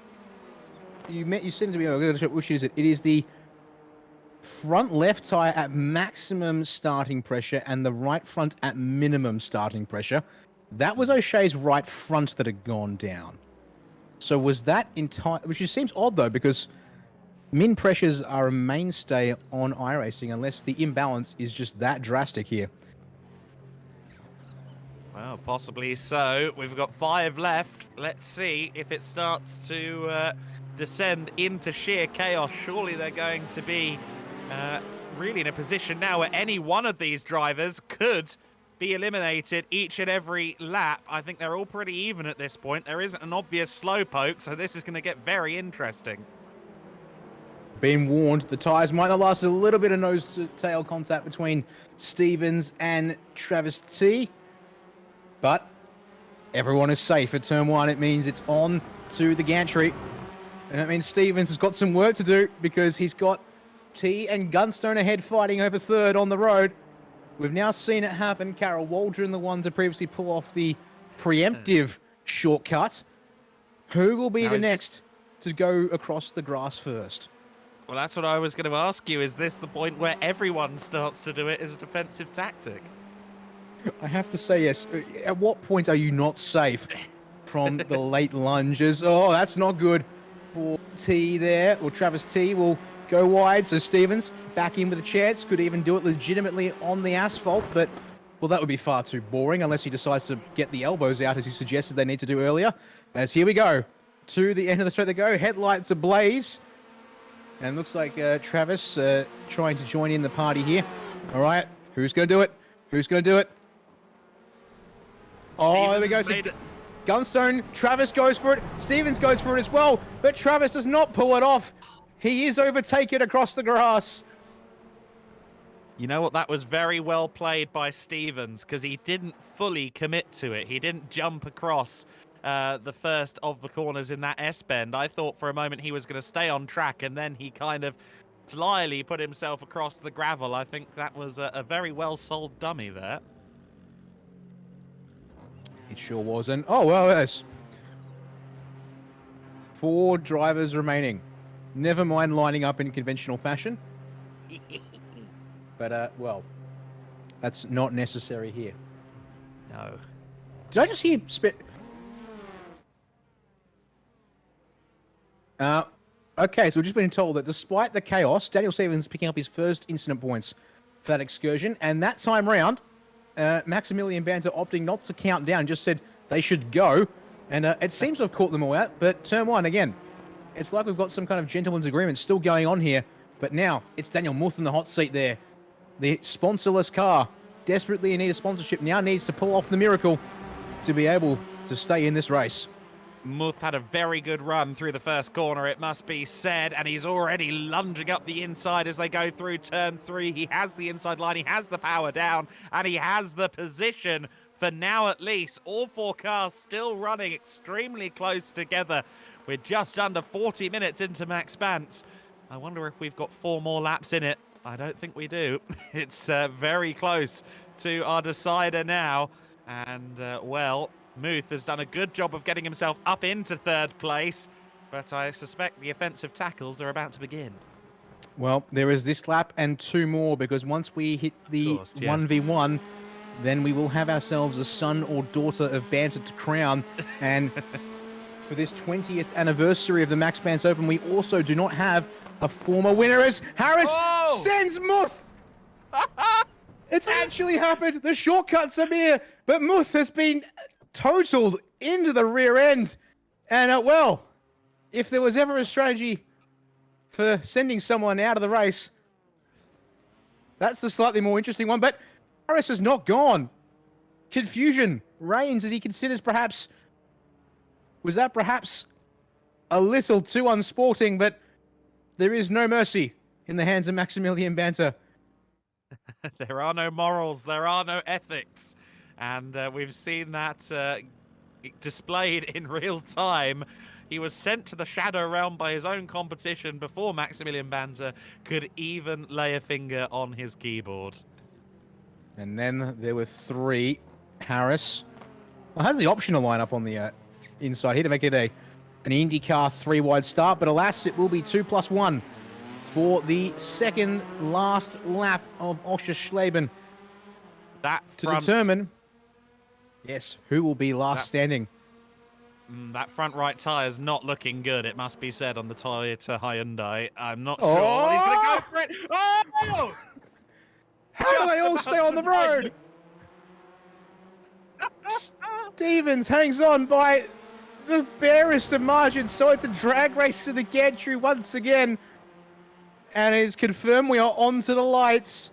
you said to me, which is it? It is the front left tyre at maximum starting pressure and the right front at minimum starting pressure. That was O'Shea's right front that had gone down. So was that entire... Which just seems odd, though, because min pressures are a mainstay on iRacing unless the imbalance is just that drastic here. Well, possibly so. We've got 5 left. Let's see if it starts to descend into sheer chaos. Surely they're going to be really in a position now where any one of these drivers could be eliminated each and every lap. I think they're all pretty even at this point. There isn't an obvious slowpoke, so this is going to get very interesting. Being warned, the tyres might have lasted a little bit of nose-to-tail contact between Stevens and Travis T. But everyone is safe at turn 1. It means it's on to the gantry. And that means Stevens has got some work to do because he's got T and Gunstone ahead fighting over third on the road. We've now seen it happen. Carol Waldron, the one to previously pull off the preemptive shortcut. Who will be the next to go across the grass first? Well, that's what I was going to ask you. Is this the point where everyone starts to do it as a defensive tactic? I have to say yes. At what point are you not safe from the late lunges? Oh, that's not good for T there. Well, Travis T will go wide, so Stevens back in with a chance. Could even do it legitimately on the asphalt, but, well, that would be far too boring unless he decides to get the elbows out, as he suggested they need to do earlier. As here we go. To the end of the straight they go. Headlights ablaze. And looks like Travis trying to join in the party here. All right, who's going to do it? Who's going to do it? Oh, there we go. So Gunstone, Travis goes for it. Stevens goes for it as well, but Travis does not pull it off. He is overtaken across the grass. You know what? That was very well played by Stevens, because he didn't fully commit to it. He didn't jump across the first of the corners in that S-bend. I thought for a moment he was going to stay on track, and then he kind of slyly put himself across the gravel. I think that was a very well-sold dummy there. It sure was. And, oh, well, there's 4 drivers remaining. Never mind lining up in conventional fashion. But, well, that's not necessary here. No. Did I just hear spit? Okay, so we've just been told that despite the chaos, Daniel Stevens picking up his first incident points for that excursion, and that time round, Maximilian Bantz opting not to count down, just said they should go, and it seems to have caught them all out, but turn 1, again, it's like we've got some kind of gentleman's agreement still going on here, but now it's Daniel Muth in the hot seat there. The sponsorless car, desperately in need of sponsorship, now needs to pull off the miracle to be able to stay in this race. Muth had a very good run through the first corner, it must be said, and he's already lunging up the inside as they go through turn 3. He has the inside line, he has the power down, and he has the position for now at least. All 4 cars still running extremely close together. We're just under 40 minutes into Maxx Bantz. I wonder if we've got 4 more laps in it. I don't think we do. It's very close to our decider now, and well, Muth has done a good job of getting himself up into 3rd place, but I suspect the offensive tackles are about to begin. Well, there is this lap and 2 more, because once we hit the 1v1, then we will have ourselves a son or daughter of Bantz to crown. And for this 20th anniversary of the Maxx Bantz Open, we also do not have a former winner, as Harris sends Muth. It's actually happened. The shortcuts are here, but Muth has been totaled into the rear end. And, well, if there was ever a strategy for sending someone out of the race, that's the slightly more interesting one. But Harris has not gone. Confusion reigns as he considers perhaps... Was that perhaps a little too unsporting? But there is no mercy in the hands of Maximilian Bantz. There are no morals, there are no ethics. And we've seen that displayed in real time. He was sent to the shadow realm by his own competition before Maximilian Bantz could even lay a finger on his keyboard. And then there were 3. Harris has the optional lineup on the inside here to make it an IndyCar 3-wide start, but alas, it will be 2+1 for the second last lap of Oscherslaben. That to determine, yes, who will be last standing. That front right tyre is not looking good, it must be said, on the Toyota Hyundai. I'm not sure what he's going to go for it. Oh! How do they all stay on the road? Stevens hangs on by the barest of margins, so it's a drag race to the gantry once again. And it is confirmed we are on to the lights.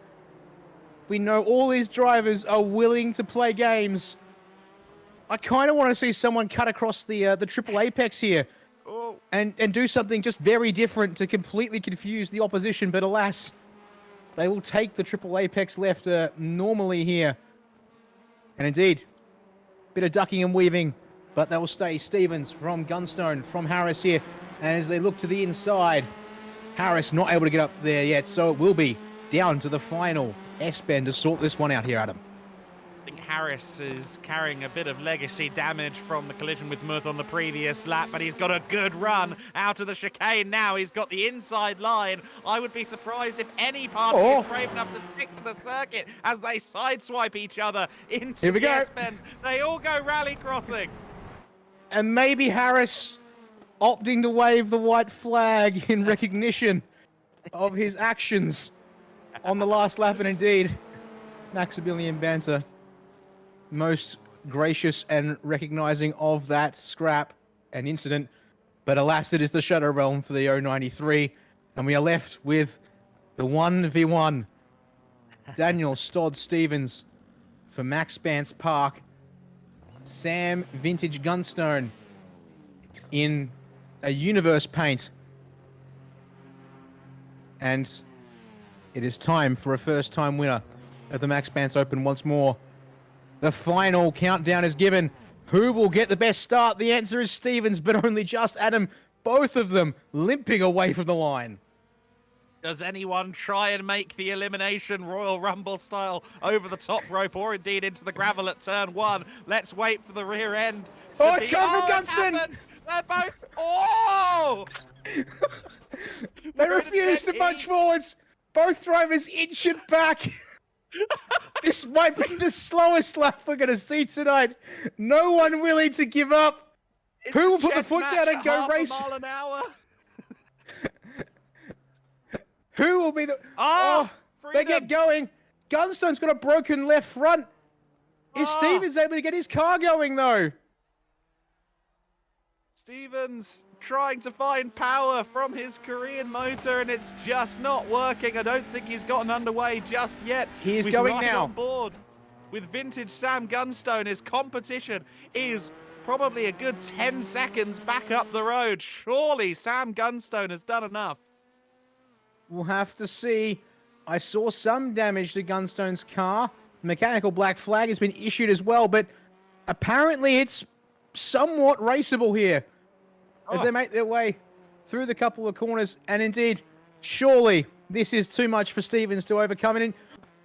We know all these drivers are willing to play games. I kind of want to see someone cut across the triple apex here and do something just very different to completely confuse the opposition, but alas, they will take the triple apex left normally here. And indeed, bit of ducking and weaving, but they will stay. Stevens from Gunstone, from Harris here, and as they look to the inside, Harris not able to get up there yet, so it will be down to the final S-bend to sort this one out here, Adam. I think Harris is carrying a bit of legacy damage from the collision with Muth on the previous lap, but he's got a good run out of the chicane now. He's got the inside line. I would be surprised if any party is brave enough to stick to the circuit as they sideswipe each other into the S-bends. They all go rally crossing. And maybe Harris opting to wave the white flag in recognition of his actions on the last lap, and indeed, Maximilian Bantz, most gracious and recognizing of that scrap and incident. But alas, it is the Shadow Realm for the 093, and we are left with the 1v1. Daniel Stodd Stevens for Maxx Bantz Park. Sam Vintage Gunstone in a universe paint. And it is time for a first-time winner of the Maxx Bantz Open once more. The final countdown is given. Who will get the best start? The answer is Stevens, but only just Adam. Both of them limping away from the line. Does anyone try and make the elimination Royal Rumble style over the top rope or indeed into the gravel at turn 1? Let's wait for the rear end. Oh, it's coming from Gunston! They're both... Oh! They refuse to punch forwards. Both drivers inch it back. This might be the slowest lap we're going to see tonight. No one willing to give up. Who will put the foot down and go race? Half a mile an hour. Who will be the... Oh, they get going. Gunstone's got a broken left front. Is Stevens able to get his car going, though? Stevens trying to find power from his Korean motor, and it's just not working. I don't think he's gotten underway just yet. He is going right now. On board with vintage Sam Gunstone. His competition is probably a good 10 seconds back up the road. Surely Sam Gunstone has done enough. We'll have to see. I saw some damage to Gunstone's car. The mechanical black flag has been issued as well, but apparently it's somewhat raceable here as they make their way through the couple of corners. And indeed, surely this is too much for Stevens to overcome. And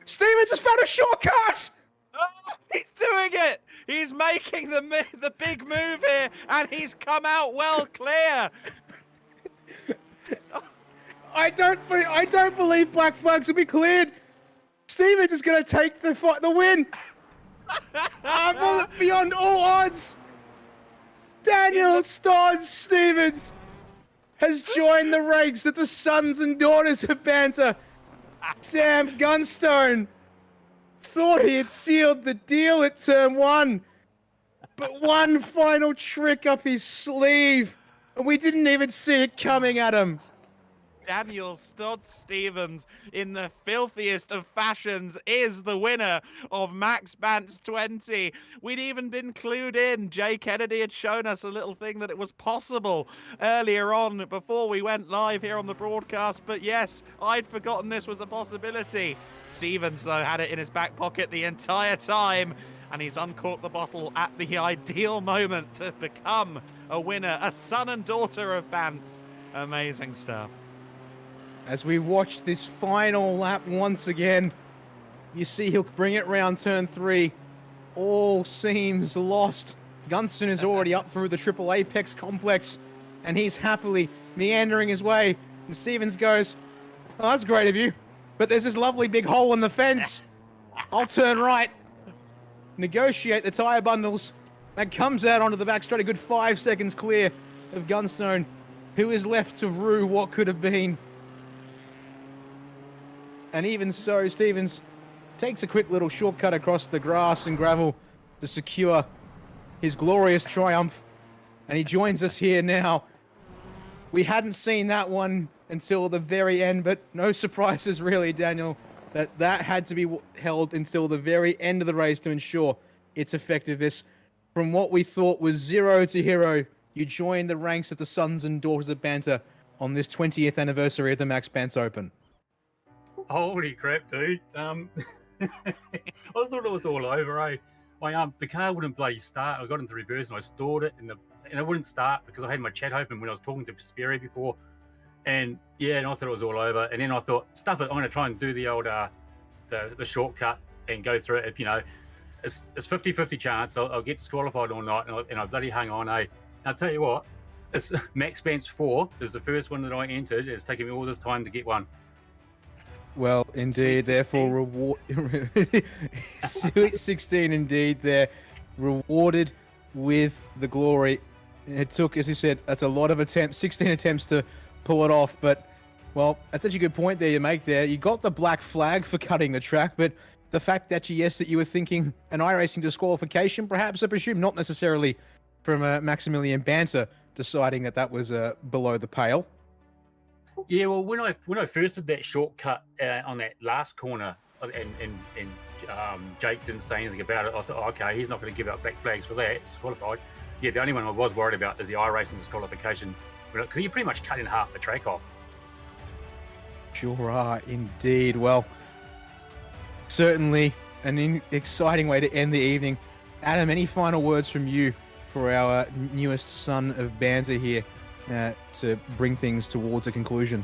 Stevens has found a shortcut! Oh, he's doing it! He's making the big move here, and he's come out well clear. I don't believe black flags will be cleared. Stevens is going to take the win. Beyond all odds. Daniel Stodd Stevens has joined the ranks of the sons and daughters of Banter. Sam Gunstone thought he had sealed the deal at turn 1, but one final trick up his sleeve, and we didn't even see it coming at him. Daniel Stodd Stevens, in the filthiest of fashions, is the winner of Maxx Bantz 20. We'd even been clued in. Jay Kennedy had shown us a little thing that it was possible earlier on before we went live here on the broadcast. But yes, I'd forgotten this was a possibility. Stevens, though, had it in his back pocket the entire time, and he's uncorked the bottle at the ideal moment to become a winner, a son and daughter of Bantz. Amazing stuff. As we watch this final lap once again, you see he'll bring it round turn 3. All seems lost. Gunston is already up through the Triple Apex complex, and he's happily meandering his way. And Stevens goes, "Oh, that's great of you, but there's this lovely big hole in the fence. I'll turn right, negotiate the tyre bundles, and comes out onto the back straight, a good 5 seconds clear of Gunstone, who is left to rue what could have been. And even so, Stevens takes a quick little shortcut across the grass and gravel to secure his glorious triumph. And he joins us here now. We hadn't seen that one until the very end, but no surprises really, Daniel, that had to be held until the very end of the race to ensure its effectiveness. From what we thought was 0 to hero, you joined the ranks of the sons and daughters of Banter on this 20th anniversary of the Maxx Bantz Open. Holy crap, dude. I thought it was all over, eh? The car wouldn't bloody start. I got into reverse and I stalled it, and it wouldn't start because I had my chat open when I was talking to Sparey before. And yeah, and I thought it was all over. And then I thought, stuff it, I'm going to try and do the old the shortcut and go through it. If, you know, it's 50-50 chance I'll get disqualified or not, and I bloody hung on, eh? And I'll tell you what, it's Maxx Bantz 4 is the first one that I entered. It's taken me all this time to get one. Well, indeed, therefore, reward. Sweet 16, indeed, they're rewarded with the glory. It took, as you said, that's a lot of attempts, 16 attempts to pull it off, but Well, that's such a good point there you make there. You got the black flag for cutting the track, but the fact that you were thinking an iRacing disqualification, perhaps, I presume, not necessarily from Maximilian Bantz deciding that was below the pale. Yeah, well, when I first did that shortcut on that last corner, and Jake didn't say anything about it, I thought, oh, okay, he's not going to give out black flags for that, disqualified. Yeah, the only one I was worried about is the iRacing disqualification, because you pretty much cut in half the track off. Sure are, indeed. Well, certainly an exciting way to end the evening. Adam, any final words from you for our newest son of Banter here to bring things towards a conclusion?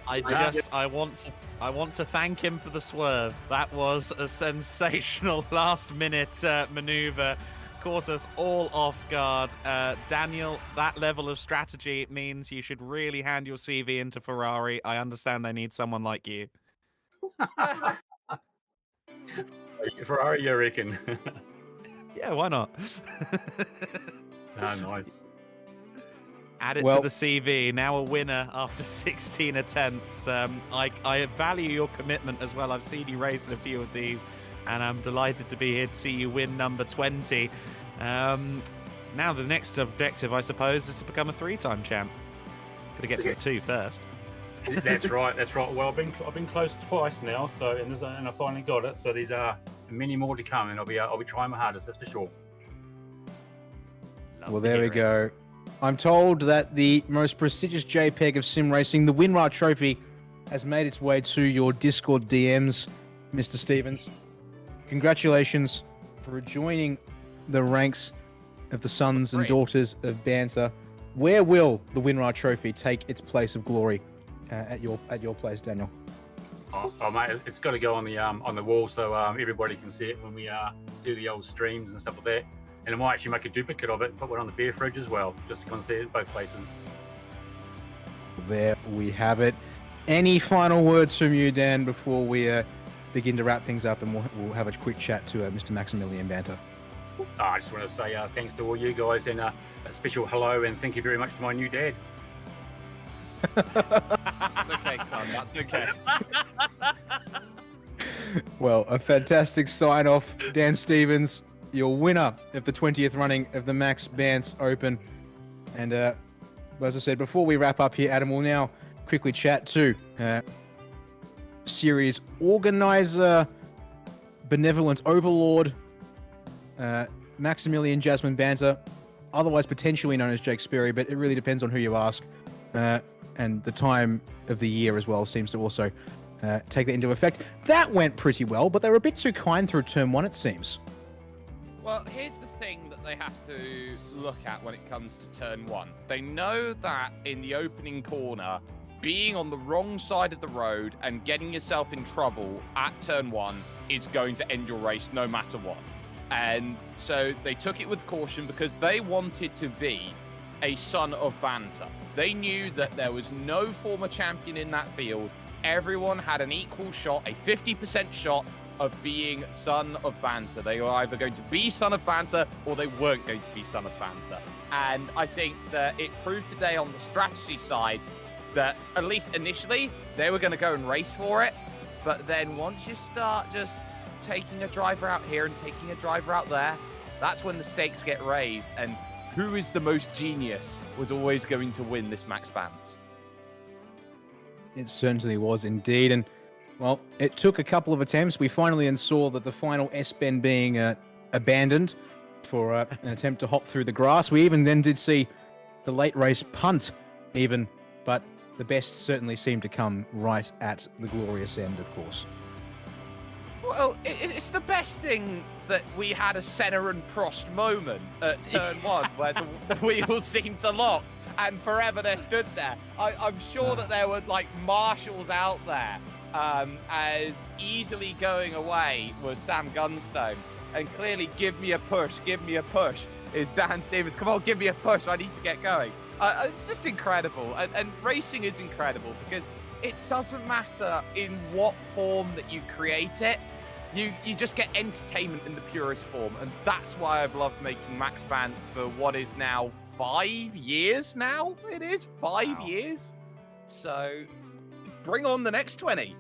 I want to thank him for the swerve. That was a sensational last-minute maneuver. Caught us all off guard. Daniel, that level of strategy means you should really hand your CV into Ferrari. I understand they need someone like you. Ferrari, you reckon? Yeah, why not? Ah, nice. Add it to the CV. Now a winner after 16 attempts. I value your commitment as well. I've seen you race in a few of these, and I'm delighted to be here to see you win number 20. Now the next objective, I suppose, is to become a 3-time champ. Got to get to the 2 first. That's right. That's right. Well, I've been close twice now, so and I finally got it. So there's many more to come, and I'll be trying my hardest. That's for sure. Well, there we go. I'm told that the most prestigious JPEG of SimRacing, the WinRAR Trophy, has made its way to your Discord DMs, Mr. Stevens. Congratulations for joining the ranks of the sons and daughters of Banter. Where will the WinRAR Trophy take its place of glory at your place, Daniel? Oh mate, it's got to go on the wall so everybody can see it when we do the old streams and stuff like that. And I might actually make a duplicate of it and put one on the beer fridge as well, just to kind of see it in both places. There we have it. Any final words from you, Dan, before we begin to wrap things up, and we'll have a quick chat to Mr. Maximilian Banter? I just want to say thanks to all you guys, and a special hello and thank you very much to my new dad. That's okay, Con. That's okay. Well, a fantastic sign-off, Dan Stevens, your winner of the 20th running of the Maxx Bantz Open. And as I said, before we wrap up here, Adam, we'll now quickly chat to series organizer, benevolent overlord, Maximilian Jasmine Banter, otherwise potentially known as Jake Sparey, but it really depends on who you ask. And the time of the year as well seems to also take that into effect. That went pretty well, but they were a bit too kind through turn 1, it seems. Well, here's the thing that they have to look at when it comes to turn 1. They know that in the opening corner, being on the wrong side of the road and getting yourself in trouble at turn 1 is going to end your race no matter what. And so they took it with caution because they wanted to be a son of Banter. They knew that there was no former champion in that field. Everyone had an equal shot, a 50% shot of being son of Banter. They were either going to be son of Banter or they weren't going to be son of Banter. And I think that it proved today on the strategy side that at least initially they were going to go and race for it. But then once you start just taking a driver out here and taking a driver out there, that's when the stakes get raised. And who is the most genius was always going to win this Maxx Bantz. It certainly was indeed. And well, it took a couple of attempts. We finally then saw that the final S-bend being abandoned for an attempt to hop through the grass. We even then did see the late race punt even, but the best certainly seemed to come right at the glorious end, of course. Well, it's the best thing that we had a Senna and Prost moment at turn 1 where the wheels seemed to lock and forever they stood there. I'm sure that there were like marshals out there as easily going away was Sam Gunstone. And clearly, give me a push is Dan Stevens. Come on, give me a push. I need to get going. It's just incredible. And racing is incredible because it doesn't matter in what form that you create it. You just get entertainment in the purest form. And that's why I've loved making Maxx Bantz for what is now 5 years now. It is 5 years. So bring on the next 20.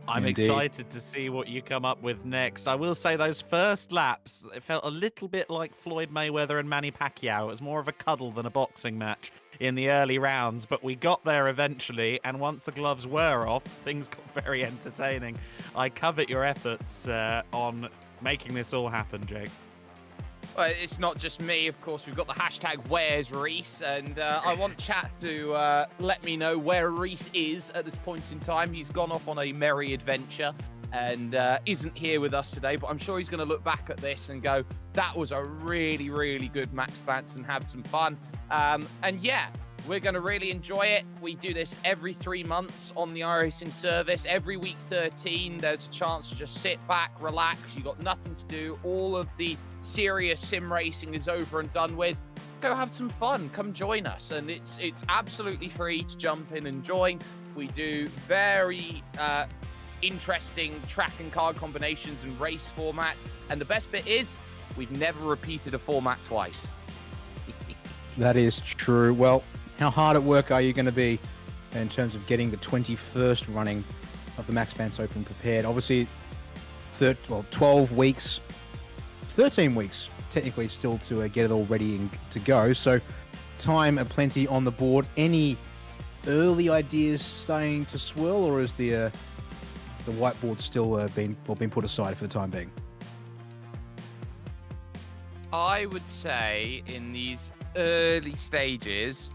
I'm Indeed. excited to see what you come up with next. I will say those first laps, it felt a little bit like Floyd Mayweather and Manny Pacquiao. It was more of a cuddle than a boxing match in the early rounds, but we got there eventually, and once the gloves were off, things got very entertaining. I covet your efforts on making this all happen, Jake. Well, it's not just me, of course. We've got the hashtag Where's Reese, and I want chat to let me know where Reese is at this point in time. He's gone off on a merry adventure and isn't here with us today, but I'm sure he's going to look back at this and go, that was a really, really good Maxx Bantz, and have some fun. And yeah, we're going to really enjoy it. We do this every 3 months on the iRacing service. Every week 13, there's a chance to just sit back, relax. You've got nothing to do. All of the serious sim racing is over and done with. Go have some fun. Come join us. And it's absolutely free to jump in and join. We do very interesting track and card combinations and race formats. And the best bit is we've never repeated a format twice. That is true. Well, how hard at work are you going to be in terms of getting the 21st running of the Maxx Bantz Open prepared? Obviously, 12 weeks, 13 weeks technically still to get it all ready and to go. So time aplenty on the board. Any early ideas starting to swirl, or is the whiteboard still been put aside for the time being? I would say in these early stages,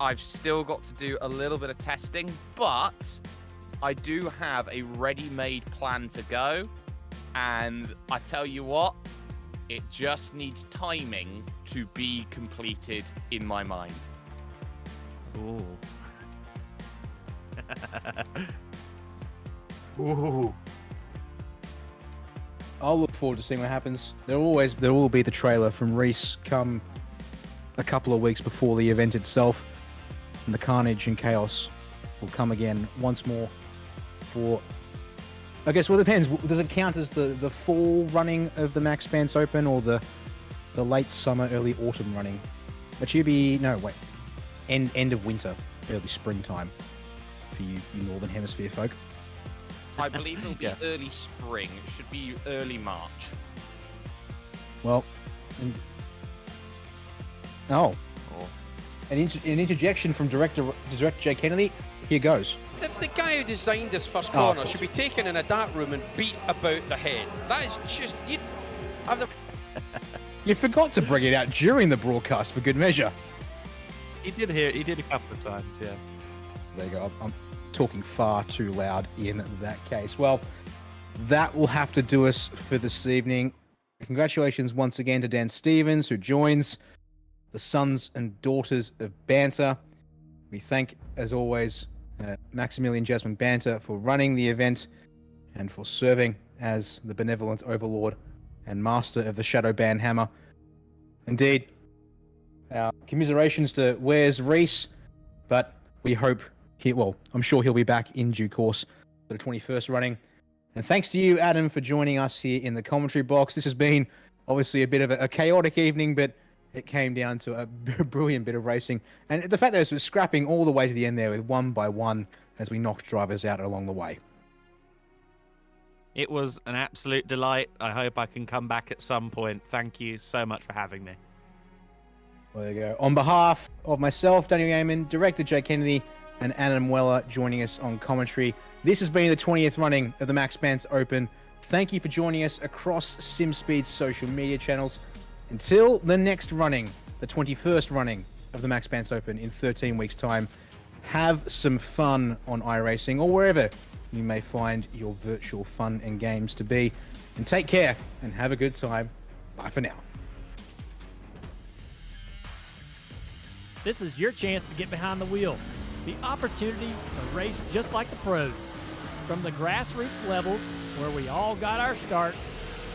I've still got to do a little bit of testing, but I do have a ready-made plan to go. And I tell you what, it just needs timing to be completed in my mind. Ooh. Ooh. I'll look forward to seeing what happens. There will be the trailer from Reese come a couple of weeks before the event itself, and the carnage and chaos will come again once more for, I guess, well, it depends. Does it count as the fall running of the Maxx Bantz Open, or the late summer, early autumn running? But you'd be, no, wait, end of winter, early springtime for you Northern Hemisphere folk. I believe it'll be early spring. It should be early March. Well, an interjection from Director Jay Kennedy. Here goes. The guy who designed this first corner should be taken in a dark room and beat about the head. That is just... You forgot to bring it out during the broadcast for good measure. He did a couple of times, yeah. There you go. I'm talking far too loud in that case. Well, that will have to do us for this evening. Congratulations once again to Dan Stevens, who joins the sons and daughters of Banter. We thank, as always, Maximilian Jasmine Banter for running the event and for serving as the benevolent overlord and master of the Shadow Ban Hammer. Indeed, our commiserations to Where's Reese, but we hope I'm sure he'll be back in due course for the 21st running. And thanks to you, Adam, for joining us here in the commentary box. This has been obviously a bit of a chaotic evening, but it came down to a brilliant bit of racing. And the fact that it was scrapping all the way to the end there with one by one as we knocked drivers out along the way. It was an absolute delight. I hope I can come back at some point. Thank you so much for having me. Well, there you go. On behalf of myself, Daniel Yeaman, Director Jay Kennedy, and Adam Weller joining us on commentary, this has been the 20th running of the Maxx Bantz Open. Thank you for joining us across SimSpeed's social media channels. Until the next running, the 21st running of the Maxx Bantz Open in 13 weeks' time, have some fun on iRacing or wherever you may find your virtual fun and games to be. And take care and have a good time. Bye for now. This is your chance to get behind the wheel. The opportunity to race just like the pros. From the grassroots levels, where we all got our start,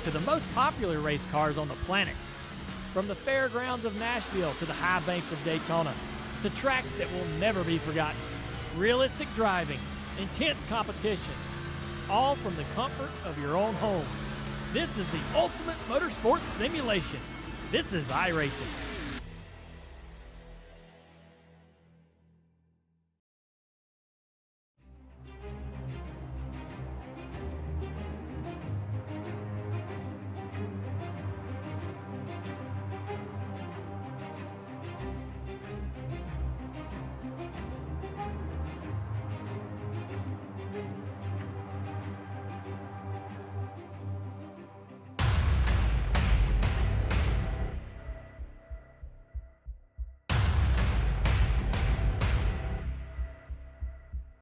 to the most popular race cars on the planet. From the fairgrounds of Nashville to the high banks of Daytona, to tracks that will never be forgotten. Realistic driving, intense competition, all from the comfort of your own home. This is the ultimate motorsports simulation. This is iRacing.